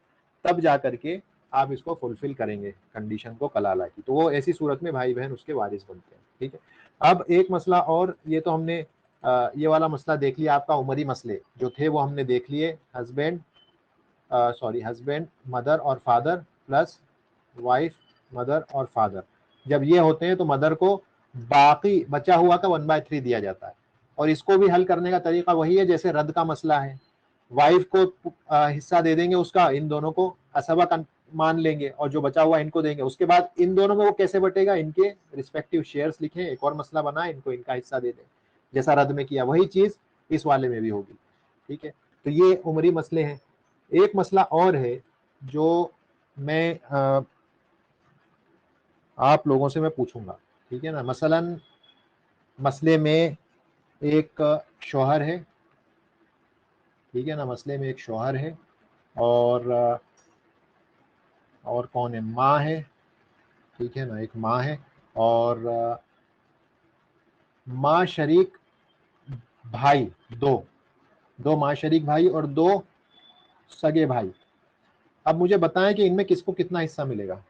Speaker 1: तब जा करके आप इसको फुलफिल करेंगे कंडीशन को कलाला की, तो वो ऐसी सूरत में भाई बहन उसके वारिस बनते हैं, ठीक है। अब एक मसला और, ये तो हमने ये वाला मसला देख लिया, आपका उमरी मसले जो थे वो हमने देख लिए। हस्बैंड हस्बैंड मदर और फादर प्लस वाइफ मदर और फादर, जब ये होते हैं तो मदर को बाकी बचा हुआ का 1/3 दिया जाता है। और इसको भी हल करने का तरीका वही है जैसे रद्द का मसला है। वाइफ को हिस्सा दे देंगे उसका, इन दोनों को असबा मान लेंगे और जो बचा हुआ इनको देंगे। उसके बाद इन दोनों में वो कैसे बटेगा? इनके रिस्पेक्टिव शेयर्स लिखें, एक और मसला बनाए, इनको इनका हिस्सा दे दें, जैसा रद्द में किया वही चीज इस वाले में भी होगी, ठीक है। तो ये उमरी मसले हैं। एक मसला और है जो मैं आप लोगों से मैं पूछूंगा, ठीक है ना। मसलन मसले में एक शौहर है, ठीक है ना, मसले में एक शौहर है और कौन है? माँ है, ठीक है ना, एक माँ है और माँ शरीक भाई, दो दो माँ शरीक भाई और दो सगे भाई। अब मुझे बताएं कि इनमें किसको कितना हिस्सा मिलेगा?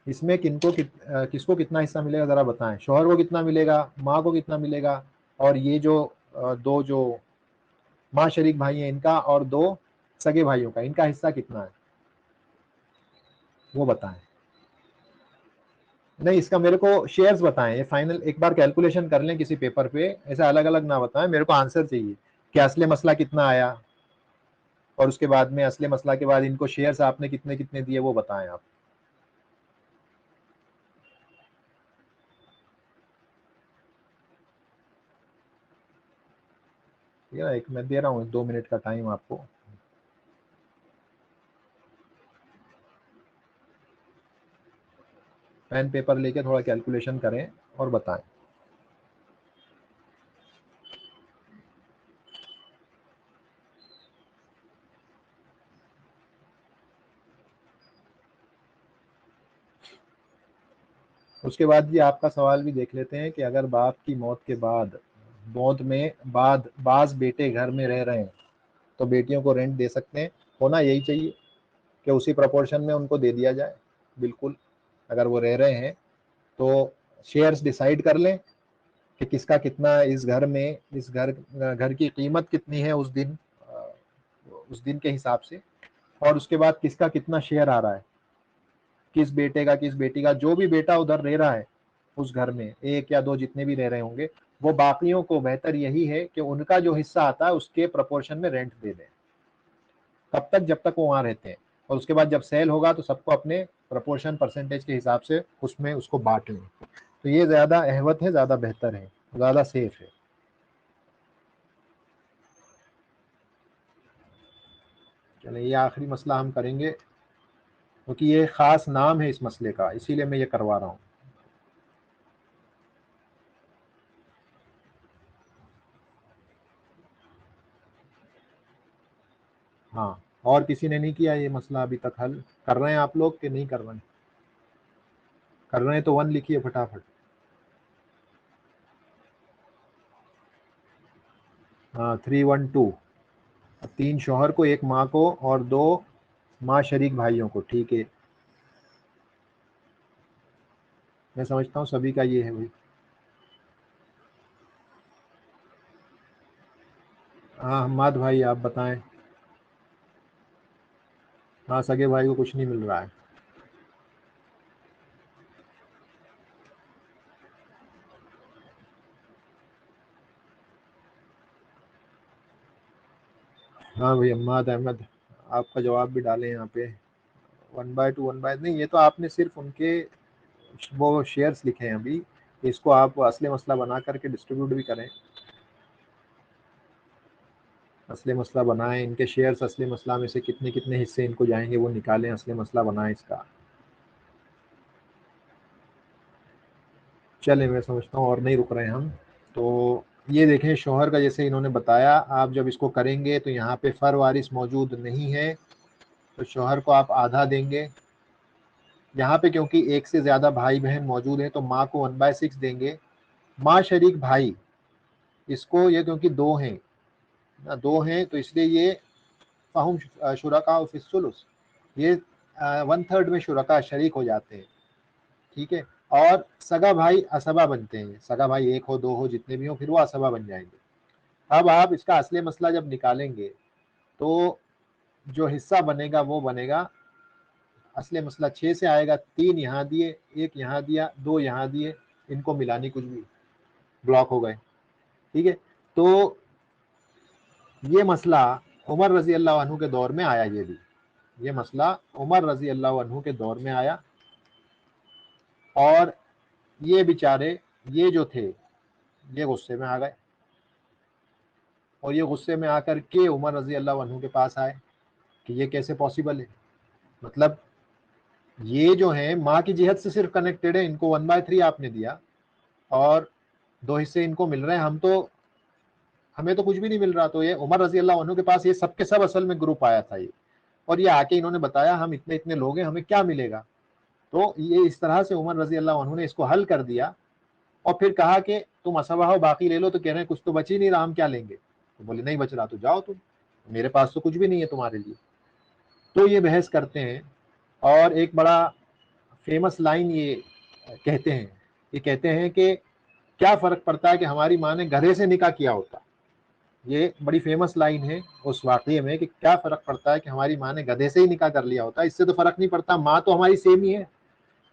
Speaker 1: इसमें किसको कितना हिस्सा मिलेगा जरा बताएं। शौहर को कितना मिलेगा, माँ को कितना मिलेगा, और ये जो दो जो माँ शरीक भाई हैं इनका और दो सगे भाइयों का, इनका हिस्सा कितना है वो बताएं। नहीं, इसका मेरे को शेयर्स बताएं, ये फाइनल एक बार कैलकुलेशन कर लें किसी पेपर पे, ऐसा अलग अलग ना बताएं, मेरे को आंसर चाहिए कि असले मसला कितना आया और उसके बाद में असले मसला के बाद इनको शेयर्स आपने कितने कितने दिए वो बताएं आप। ठीक है ना, एक मैं दे रहा हूँ 2 मिनट का टाइम आपको। पेन पेपर लेके थोड़ा कैलकुलेशन करें और बताएं। उसके बाद जी आपका सवाल भी देख लेते हैं कि अगर बाप की मौत के बाद बाज बेटे घर में रह रहे हैं तो बेटियों को रेंट दे सकते हैं। होना यही चाहिए कि उसी प्रपोर्शन में उनको दे दिया जाए। बिल्कुल, अगर वो रह रहे हैं तो शेयर्स डिसाइड कर लें कि किसका कितना इस घर में, इस घर की कीमत कितनी है उस दिन के हिसाब से, और उसके बाद किसका कितना शेयर आ रहा है, किस बेटे का किस बेटी का, जो भी बेटा उधर रह रहा है उस घर में, एक या दो जितने भी रह रहे होंगे, वो बाकियों को बेहतर यही है कि उनका जो हिस्सा आता है उसके प्रपोर्शन में रेंट दे दें तब तक जब तक वो वहां रहते हैं। और उसके बाद जब सेल होगा तो सबको अपने प्रपोर्शन परसेंटेज के हिसाब से उसमें उसको बांट लें। तो ये ज्यादा अहवत है, ज्यादा बेहतर है, ज्यादा सेफ है। चलिए ये आखिरी मसला हम करेंगे क्योंकि ये खास नाम है इस मसले का, इसीलिए मैं ये करवा रहा हूँ। हाँ, और किसी ने नहीं किया ये मसला अभी तक हल? कर रहे हैं आप लोग कि नहीं कर रहे हैं? कर रहे हैं तो वन लिखिए फटाफट। हाँ, 312। 3 शौहर को, 1 माँ को और 2 माँ शरीक भाइयों को। ठीक है, मैं समझता हूँ सभी का ये है भाई। हाँ हम्माद भाई आप बताएं। हाँ, सगे भाई को कुछ नहीं मिल रहा है। हाँ भाई हम्माद अहमद, आपका जवाब भी डालें यहाँ पे। 1/2 1/, नहीं ये तो आपने सिर्फ उनके वो शेयर्स लिखे हैं अभी, इसको आप असली मसला बना करके डिस्ट्रीब्यूट भी करें। असली मसला बनाएं, इनके शेयर्स असली मसला में से कितने कितने हिस्से इनको जाएंगे वो निकालें, असली मसला बनाएं इसका। चले, मैं समझता हूँ और नहीं रुक रहे हैं हम। तो ये देखें शौहर का, जैसे इन्होंने बताया, आप जब इसको करेंगे तो यहाँ पे फर वारिस मौजूद नहीं है तो शौहर को आप आधा देंगे। यहाँ पे क्योंकि एक से ज्यादा भाई बहन मौजूद हैं तो माँ को 1/6 देंगे। माँ शरीक भाई, इसको ये क्योंकि दो हैं ना, दो हैं तो इसलिए ये फाहुम शुरका फिस्सुलुस, ये 1/3 में शुरका शरीक हो जाते हैं। ठीक है, और सगा भाई असबा बनते हैं, सगा भाई एक हो दो हो जितने भी हो फिर वो असबा बन जाएंगे। अब आप इसका असली मसला जब निकालेंगे तो जो हिस्सा बनेगा वो बनेगा, असली मसला 6 से आएगा, 3 यहाँ दिए, 1 यहाँ दिया, 2 यहाँ दिए, इनको मिलानी कुछ भी, ब्लॉक हो गए। ठीक है, तो ये मसला उमर रजी अल्लाह अन्हु के दौर में आया, ये मसला उमर रजी अल्लाह अन्हु के दौर में आया। और ये बेचारे, ये जो थे, ये गुस्से में आ गए और ये गुस्से में आकर के उमर रजी अल्लाह अन्हु के पास आए कि ये कैसे पॉसिबल है, मतलब ये जो है माँ की जिहद से सिर्फ कनेक्टेड है, इनको 1/3 आपने दिया और 2 हिस्से इनको मिल रहे हैं, हमें तो कुछ भी नहीं मिल रहा। तो ये उमर रजी अल्लाह अन्हु के पास ये सब के सब असल में ग्रुप आया था ये, और ये आके इन्होंने बताया हम इतने इतने लोग हैं, हमें क्या मिलेगा। तो ये इस तरह से उमर रजी अल्लाह अन्हु ने इसको हल कर दिया और फिर कहा कि तुम असबा हो बाकी ले लो, तो कह रहे हैं कुछ तो बच ही नहीं रहा, हम क्या लेंगे। तो बोले नहीं बच रहा तो जाओ तुम, मेरे पास तो कुछ भी नहीं है तुम्हारे लिए। तो ये बहस करते हैं और एक बड़ा फेमस लाइन ये कहते हैं, ये कहते हैं कि क्या फर्क पड़ता है कि हमारी माँ ने गधे से निकाह किया होता। ये बड़ी फेमस लाइन है उस वाकये में कि क्या फर्क पड़ता है कि हमारी माँ ने गधे से ही निकाह कर लिया होता, इससे तो फर्क नहीं पड़ता, माँ तो हमारी सेम ही है।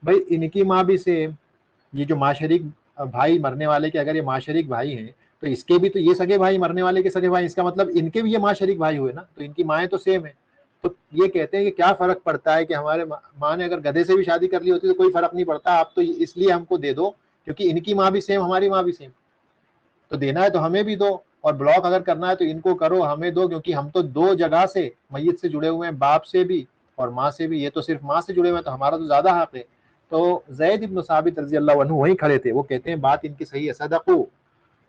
Speaker 1: भाई इनकी माँ भी सेम, ये जो माशरिक भाई मरने वाले के, अगर ये माशरिक भाई हैं तो इसके भी तो ये सगे भाई मरने वाले के सगे भाई, इसका मतलब इनके भी ये माशरिक भाई हुए ना, तो इनकी माएँ तो सेम है। तो ये कहते हैं कि क्या फर्क पड़ता है कि हमारे माँ ने अगर गधे से भी शादी कर ली होती तो कोई फर्क नहीं पड़ता, आप तो इसलिए हमको दे दो क्योंकि इनकी माँ भी सेम हमारी माँ भी सेम, तो देना है तो हमें भी दो, और ब्लॉक अगर करना है तो इनको करो हमें दो, क्योंकि हम तो 2 जगह से मैयत से जुड़े हुए हैं, बाप से भी और माँ से भी, ये तो सिर्फ माँ से जुड़े हुए हैं तो हमारा तो ज्यादा हक है। तो जैद इब्न साबित रजी अल्लाह अन्हु वहीं खड़े थे, वो कहते हैं बात इनकी सही है, सदकू,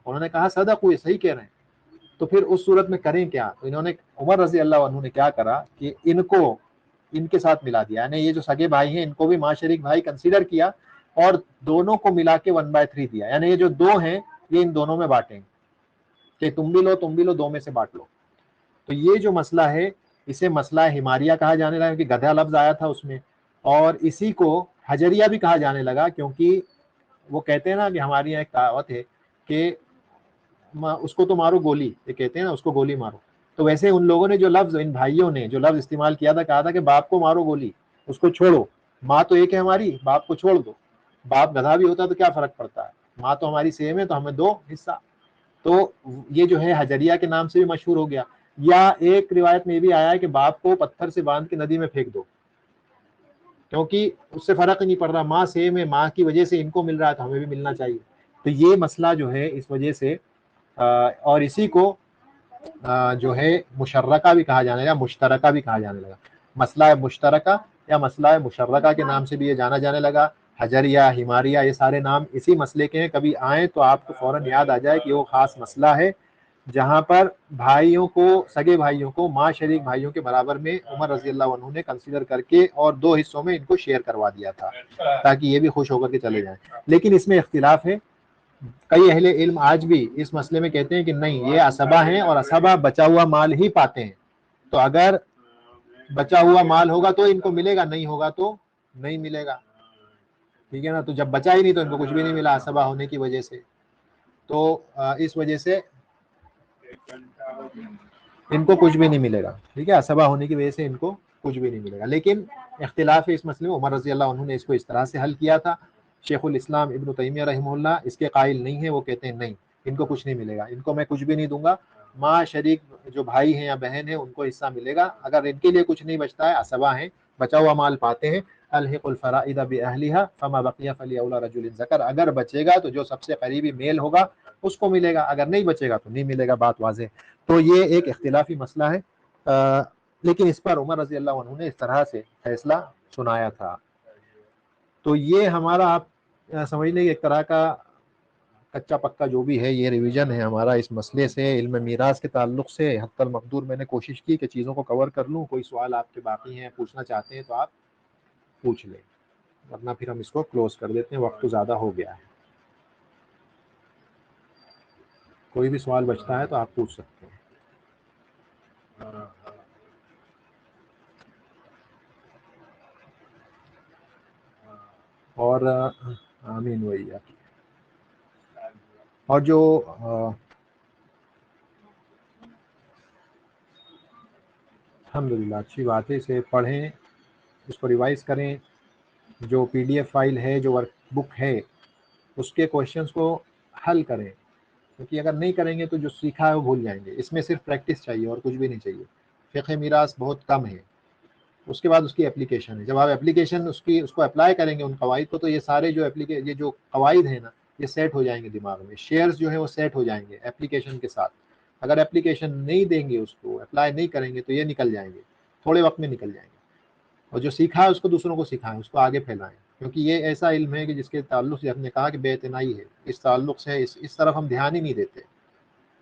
Speaker 1: उन्होंने कहा सदकू, ये सही कह रहे हैं। तो फिर उस सूरत में करें क्या, तो इन्होंने, उमर रजी अल्लाह अन्हु ने क्या करा कि इनको इनके साथ मिला दिया, यानी ये जो सगे भाई हैं इनको भी माँ शरीक भाई कंसीडर किया, और दोनों को मिला के 1/3 दिया, यानी ये जो 2 हैं ये इन दोनों में बांटेंगे कि तुम भी लो, 2 में से बांट लो। तो ये जो मसला है इसे मसला हिमारिया कहा जाने लगा क्योंकि गधा लफ्ज आया था उसमें, और इसी को हजरिया भी कहा जाने लगा क्योंकि वो कहते हैं ना कि हमारे यहाँ एक कहावत है कि उसको तो मारो गोली, ये कहते हैं ना उसको गोली मारो। तो वैसे उन लोगों ने जो लफ्ज, इन भाइयों ने जो लफ्ज इस्तेमाल किया था, कहा था कि बाप को मारो गोली, उसको छोड़ो, माँ तो एक है हमारी, बाप को छोड़ दो। बाप गधा भी होता तो क्या फर्क पड़ता है, माँ तो हमारी सेम है तो हमें दो हिस्सा। तो ये जो है हजरिया के नाम से भी मशहूर हो गया। या एक रिवायत में भी आया है कि बाप को पत्थर से बांध के नदी में फेंक दो, क्योंकि उससे फर्क ही नहीं पड़ रहा, माँ सेम है, माँ की वजह से इनको मिल रहा है तो हमें भी मिलना चाहिए। तो ये मसला जो है इस वजह से और इसी को जो है मुशर्रका भी कहा जाने लगा, मुश्तरका भी कहा जाने लगा। मसला है मुश्तरका या मसला है मुशर्रका के नाम से भी ये जाना जाने लगा। हजरिया, हिमारिया, ये सारे नाम इसी मसले के हैं। कभी आए तो आपको फौरन याद आ जाए कि वो खास मसला है जहां पर भाइयों को, सगे भाइयों को माँ शरीक भाइयों के बराबर में उमर रजी अल्लाह अन्हु ने कंसीडर करके और 2 हिस्सों में इनको शेयर करवा दिया था ताकि ये भी खुश होकर के चले जाएं। लेकिन इसमें इख्तिलाफ है, कई अहले इल्म आज भी इस मसले में कहते हैं कि नहीं, ये असबा हैं और असबा बचा हुआ माल ही पाते हैं। तो अगर बचा हुआ माल होगा तो इनको मिलेगा, नहीं होगा तो नहीं मिलेगा, ठीक है ना। तो जब बचा ही नहीं तो इनको कुछ भी नहीं मिला असबा होने की वजह से। तो इस वजह से इनको कुछ भी नहीं मिलेगा, ठीक है, असबा होने की वजह से इनको कुछ भी नहीं मिलेगा। लेकिन इख्तिलाफ है इस मसले में, उमर रजी अल्लाह अन्हु ने इसको इस तरह से हल किया था। शेखुल इस्लाम इब्न तैमिया रहमहुल्लाह इसके कायल नहीं है, वो कहते हैं नहीं, इनको कुछ नहीं मिलेगा, इनको मैं कुछ भी नहीं दूंगा, माँ शरीक जो भाई हैं या बहन है उनको हिस्सा मिलेगा। अगर इनके लिए कुछ नहीं बचता है, असबा है, बचा हुआ माल पाते हैं, अलहिकुल फराइद बिअहलिहा फमा बकिया फलियौला रजुलिन ज़कर, अगर बचेगा तो जो सबसे करीबी मेल होगा उसको मिलेगा, अगर नहीं बचेगा तो नहीं मिलेगा, बात वाज़ेह। तो ये एक इख्तिलाफी मसला है, लेकिन इस पर उमर रजी अल्लाह अन्हु ने इस तरह से फैसला सुनाया था। तो ये हमारा आप समझ लें एक तरह का कच्चा पक्का जो भी है ये रिवीजन है हमारा इस मसले से, इल्म मीरास के ताल्लुक से हत्तल मकदूर मैंने कोशिश की कि चीज़ों को कवर कर लूँ। कोई सवाल आपके बाकी हैं, पूछना चाहते हैं तो आप पूछ लें, वरना फिर हम इसको क्लोज कर देते हैं, वक्त तो ज़्यादा हो गया है। कोई भी सवाल बचता है तो आप पूछ सकते हैं। और आमीन भैया। और जो अल्हम्दुलिल्लाह अच्छी बात है, इसे पढ़ें, उसको रिवाइज करें, जो PDF फाइल है, जो वर्कबुक है, उसके क्वेश्चंस को हल करें, क्योंकि अगर नहीं करेंगे तो जो सीखा है वो भूल जाएंगे। इसमें सिर्फ प्रैक्टिस चाहिए और कुछ भी नहीं चाहिए। फ़िक़्ह मीरास बहुत कम है, उसके बाद उसकी एप्लीकेशन है। जब आप एप्लीकेशन उसको अप्लाई करेंगे उन कवाइद को, तो ये सारे जो ये जो कवाइद हैं ना, ये सेट हो जाएंगे दिमाग में। शेयर्स जो है वो सेट हो जाएंगे एप्लीकेशन के साथ। अगर एप्लीकेशन नहीं देंगे, उसको अप्लाई नहीं करेंगे तो ये निकल जाएंगे, थोड़े वक्त में निकल जाएंगे। और जो सीखा है उसको दूसरों को सिखाएं, उसको आगे फैलाएं, क्योंकि ये ऐसा इल्म है कि जिसके ताल्लुक से हमने कहा कि बेइतनाई है, इस ताल्लुक से इस तरफ हम ध्यान ही नहीं देते,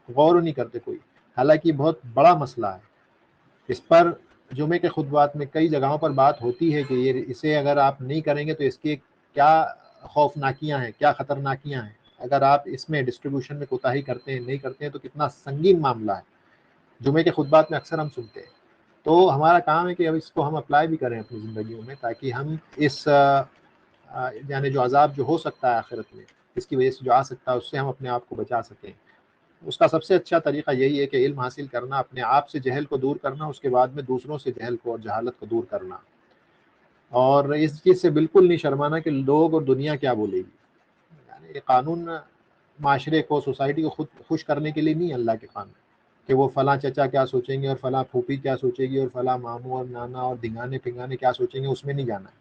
Speaker 1: गौर नहीं करते कोई। हालांकि बहुत बड़ा मसला है, इस पर जुमे के खुतबात में कई जगहों पर बात होती है कि ये इसे अगर आप नहीं करेंगे तो इसकी क्या खौफनाकियाँ हैं, क्या ख़तरनाकियाँ हैं। अगर आप इसमें डिस्ट्रीब्यूशन में कोताही करते हैं, नहीं करते हैं, तो कितना संगीन मामला है। जुमे के खुतबात में अक्सर हम सुनते हैं। तो हमारा काम है कि अब इसको हम अप्लाई भी करें अपनी ज़िंदगियों में, ताकि हम इस यानी जो अज़ाब जो हो सकता है आखिरत में, इसकी वजह से जो आ सकता है, उससे हम अपने आप को बचा सकें। उसका सबसे अच्छा तरीका यही है कि इल्म हासिल करना, अपने आप से जहल को दूर करना, उसके बाद में दूसरों से जहल को और जहालत को दूर करना। और इस चीज़ से बिल्कुल नहीं शर्माना कि लोग और दुनिया क्या बोलेगी। यानी ये कानून माशरे को, सोसाइटी को खुद खुश करने के लिए नहीं, अल्लाह के कानून कि वो फ़लाँ चचा क्या सोचेंगे और फ़लाँ फूफी क्या सोचेगी और फ़लाँ मामू और नाना और धिंगाने फिंगाने क्या सोचेंगे, उसमें नहीं जाना है।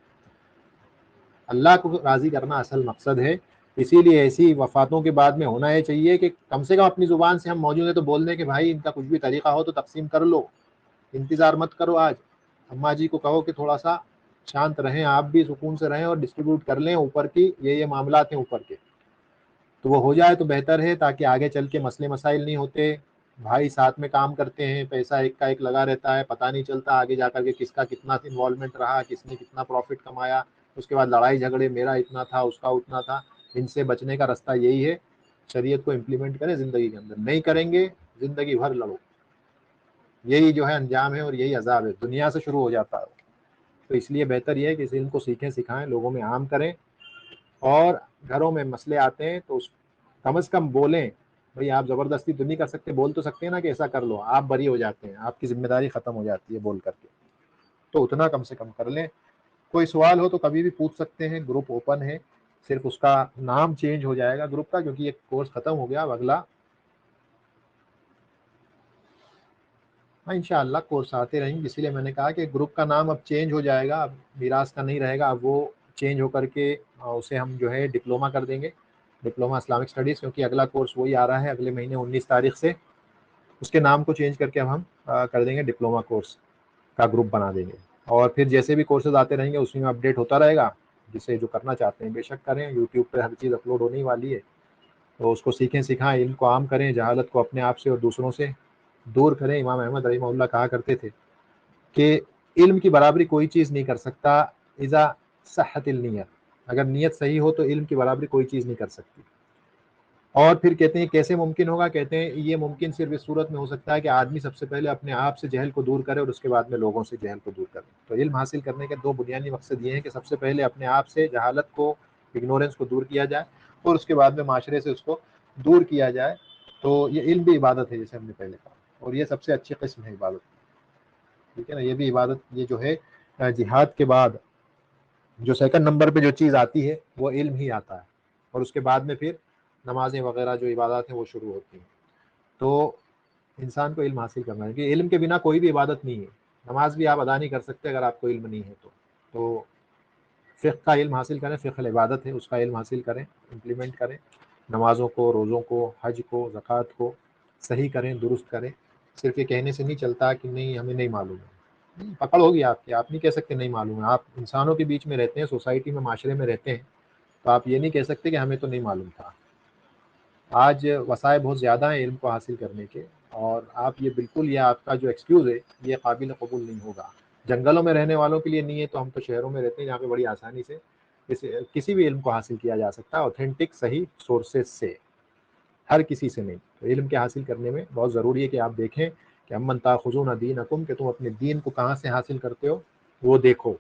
Speaker 1: अल्लाह को राज़ी करना असल मकसद है। इसीलिए ऐसी वफ़ातों के बाद में होना ये चाहिए कि कम से कम अपनी ज़ुबान से हम मौजूद हैं तो बोल दें कि भाई इनका कुछ भी तरीक़ा हो तो तक़सीम कर लो, इंतज़ार मत करो। आज अम्मा जी को कहो कि थोड़ा-सा शांत रहें, आप भी सुकून से रहें और डिस्ट्रीब्यूट कर लें ऊपर की ये मामलात हैं ऊपर के। तो वो हो जाए तो बेहतर है, ताकि आगे चल के मसले मसाइल नहीं होते। भाई साथ में काम करते हैं, पैसा एक का एक लगा रहता है, पता नहीं चलता आगे जाकर के किसका कितना इन्वॉल्वमेंट रहा, किसने कितना प्रॉफ़िट कमाया, उसके बाद लड़ाई झगड़े, मेरा इतना था उसका उतना था। इनसे बचने का रास्ता यही है, शरीयत को इम्प्लीमेंट करें ज़िंदगी के अंदर। नहीं करेंगे ज़िंदगी भर लड़ो, यही जो है अंजाम है और यही अजाब है, दुनिया से शुरू हो जाता है। तो इसलिए बेहतर ये है कि इस इल्म को सीखें, सिखाएं, लोगों में आम करें, और घरों में मसले आते हैं तो कम से कम बोलें। भाई आप ज़बरदस्ती तो नहीं कर सकते, बोल तो सकते हैं ना कि ऐसा कर लो, आप बरी हो जाते हैं, आपकी जिम्मेदारी ख़त्म हो जाती है बोल करके, तो उतना कम से कम कर लें। कोई सवाल हो तो कभी भी पूछ सकते हैं, ग्रुप ओपन है। सिर्फ उसका नाम चेंज हो जाएगा ग्रुप का, क्योंकि ये कोर्स ख़त्म हो गया, अब अगला, हाँ इंशाअल्लाह कोर्स आते रहेंगे। इसीलिए मैंने कहा कि ग्रुप का नाम अब चेंज हो जाएगा, अब मिराज का नहीं रहेगा, अब वो चेंज होकर के उसे हम जो है डिप्लोमा कर देंगे, डिप्लोमा इस्लामिक स्टडीज़, क्योंकि अगला कोर्स वही आ रहा है अगले महीने 19 तारीख से। उसके नाम को चेंज करके अब हम कर देंगे डिप्लोमा कोर्स का ग्रुप बना देंगे। और फिर जैसे भी कोर्सेज आते रहेंगे उसी में अपडेट होता रहेगा। जिसे जो करना चाहते हैं बेशक करें, यूट्यूब पर हर चीज़ अपलोड होने वाली है, तो उसको सीखें, सिखाएं, इल्म को आम करें, जहालत को अपने आप से और दूसरों से दूर करें। इमाम अहमद रहीमहुल्लाह कहा करते थे कि इल्म की बराबरी कोई चीज़ नहीं कर सकता, इज़ा सह्हतिल नियत, अगर नीयत सही हो तो इल्म की बराबरी कोई चीज़ नहीं कर सकती। और फिर कहते हैं कैसे मुमकिन होगा, कहते हैं ये मुमकिन सिर्फ इस सूरत में हो सकता है कि आदमी सबसे पहले अपने आप से जहल को दूर करे और उसके बाद में लोगों से जहल को दूर करे। तो इल्म हासिल करने के दो बुनियादी मकसद ये हैं कि सबसे पहले अपने आप से जहालत को, इग्नोरेंस को दूर किया जाए, और उसके बाद में माशरे से उसको दूर किया जाए। तो ये इल्म भी इबादत है, जैसे हमने पहले कहा, और ये सबसे अच्छी किस्म है इबादत, ठीक है ना। ये भी इबादत, ये जो है जिहाद के बाद जो सेकंड नंबर पे जो चीज़ आती है वो इल्म ही आता है, और उसके बाद में फिर नमाजें वगैरह जो इबादत हैं वो शुरू होती हैं। तो इंसान को इल्म हासिल करना है, कि इल्म के बिना कोई भी इबादत नहीं है। नमाज भी आप अदा नहीं कर सकते अगर आपको इल्म नहीं है तो फ़िक़्ह का इल्म हासिल करें, फ़िक़्ह इबादत है, उसका इल्म हासिल करें, इम्प्लीमेंट करें, नमाज़ों को, रोज़ों को, हज को, ज़कात को सही करें, दुरुस्त करें। सिर्फ ये कहने से नहीं चलता कि नहीं हमें नहीं मालूम है, पकड़ होगी आपकी, आप नहीं कह सकते नहीं मालूम है। आप इंसानों के बीच में रहते हैं, सोसाइटी में, माशरे में रहते हैं, तो आप ये नहीं कह सकते कि हमें तो नहीं मालूम था। आज वसाए बहुत ज़्यादा हैं इल्म को हासिल करने के, और आप ये बिल्कुल, ये आपका जो एक्सक्यूज़ है ये काबिल कबूल नहीं होगा। जंगलों में रहने वालों के लिए नहीं है, तो हम तो शहरों में रहते हैं जहाँ पे बड़ी आसानी से किसी भी इल्म को हासिल किया जा सकता है, ऑथेंटिक सही सोर्सेज से, हर किसी से नहीं। तो इल्म के हासिल करने में बहुत ज़रूरी है कि आप देखें कि अम्मन ताख़ुज़ून दीनकुम, कि तुम अपने दीन को कहाँ से हासिल करते हो वो देखो।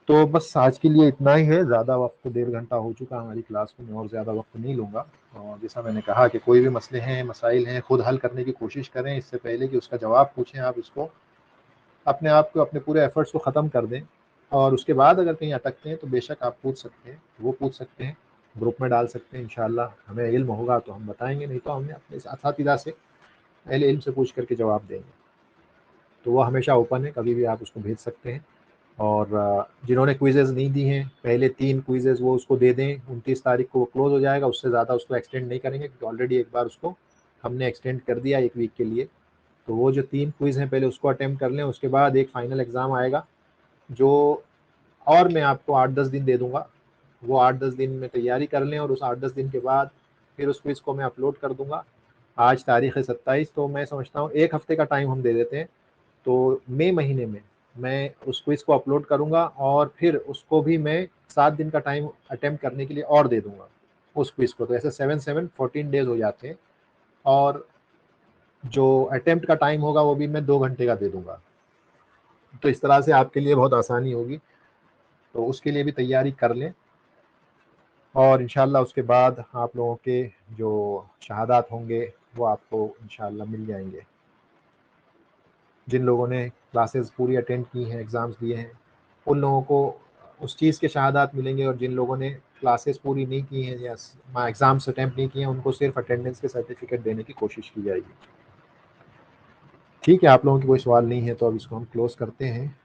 Speaker 1: तो बस आज के लिए इतना ही है, ज़्यादा वक्त, तो 1.5 घंटा हो चुका हमारी क्लास में, मैं और ज़्यादा वक्त नहीं लूँगा। और जैसा मैंने कहा कि कोई भी मसले हैं, मसाइल हैं, खुद हल करने की कोशिश करें, इससे पहले कि उसका जवाब पूछें। आप इसको अपने आप को, अपने पूरे एफर्ट्स को ख़त्म कर दें, और उसके बाद अगर कहीं अटकते हैं तो बेशक आप पूछ सकते हैं, वो पूछ सकते हैं, ग्रुप में डाल सकते हैं। इंशाअल्लाह हमें इल्म होगा तो हम बताएँगे, नहीं तो हमने अपने असातिज़ा से, अहले इल्म से पूछ करके जवाब देंगे। तो वो हमेशा ओपन है, कभी भी आप उसको भेज सकते हैं। और जिन्होंने क्विज़ेज़ नहीं दी हैं, पहले 3 क्विज़ेज़ वो उसको दे दें, 29 तारीख को वो क्लोज़ हो जाएगा, उससे ज़्यादा उसको एक्सटेंड नहीं करेंगे, क्योंकि ऑलरेडी एक बार उसको हमने एक्सटेंड कर दिया 1 वीक के लिए। तो वो जो 3 क्विज़ हैं पहले उसको अटेम्प्ट कर लें, उसके बाद एक फाइनल एग्ज़ाम आएगा, जो, और मैं आपको 8-10 दिन दे दूँगा, वो 8-10 दिन में तैयारी कर लें, और उस 8-10 दिन के बाद फिर उस क्विज़ को मैं अपलोड कर दूँगा। आज तारीख़ है 27, तो मैं समझता हूँ 1 हफ़्ते का टाइम हम दे देते हैं। तो मई महीने में मैं उस क्विज़ को अपलोड करूँगा, और फिर उसको भी मैं 7 दिन का टाइम अटेम्प्ट करने के लिए और दे दूँगा उस क्विज़ को। तो ऐसे 7-7 14 डेज़ हो जाते हैं, और जो अटेम्प्ट का टाइम होगा वो भी मैं 2 घंटे का दे दूँगा। तो इस तरह से आपके लिए बहुत आसानी होगी, तो उसके लिए भी तैयारी कर लें। और इंशाअल्लाह उसके बाद आप लोगों के जो शहादात होंगे वो आपको इंशाअल्लाह मिल जाएँगे। जिन लोगों ने क्लासेस पूरी अटेंड की हैं, एग्ज़ाम्स दिए हैं, उन लोगों को उस चीज़ के शहादात मिलेंगे, और जिन लोगों ने क्लासेस पूरी नहीं की हैं या एग्ज़ाम्स अटेम्प्ट नहीं किए हैं, उनको सिर्फ अटेंडेंस के सर्टिफिकेट देने की कोशिश की जाएगी। ठीक है, आप लोगों की कोई सवाल नहीं है तो अब इसको हम क्लोज़ करते हैं।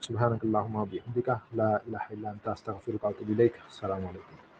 Speaker 1: सुब्हानकल्लाहुम्मा व बिहम्दिका ला इलाहा इल्ला अंता अस्तगफिरुका व अतूबु इलैक। अस्सलामु अलैकुम।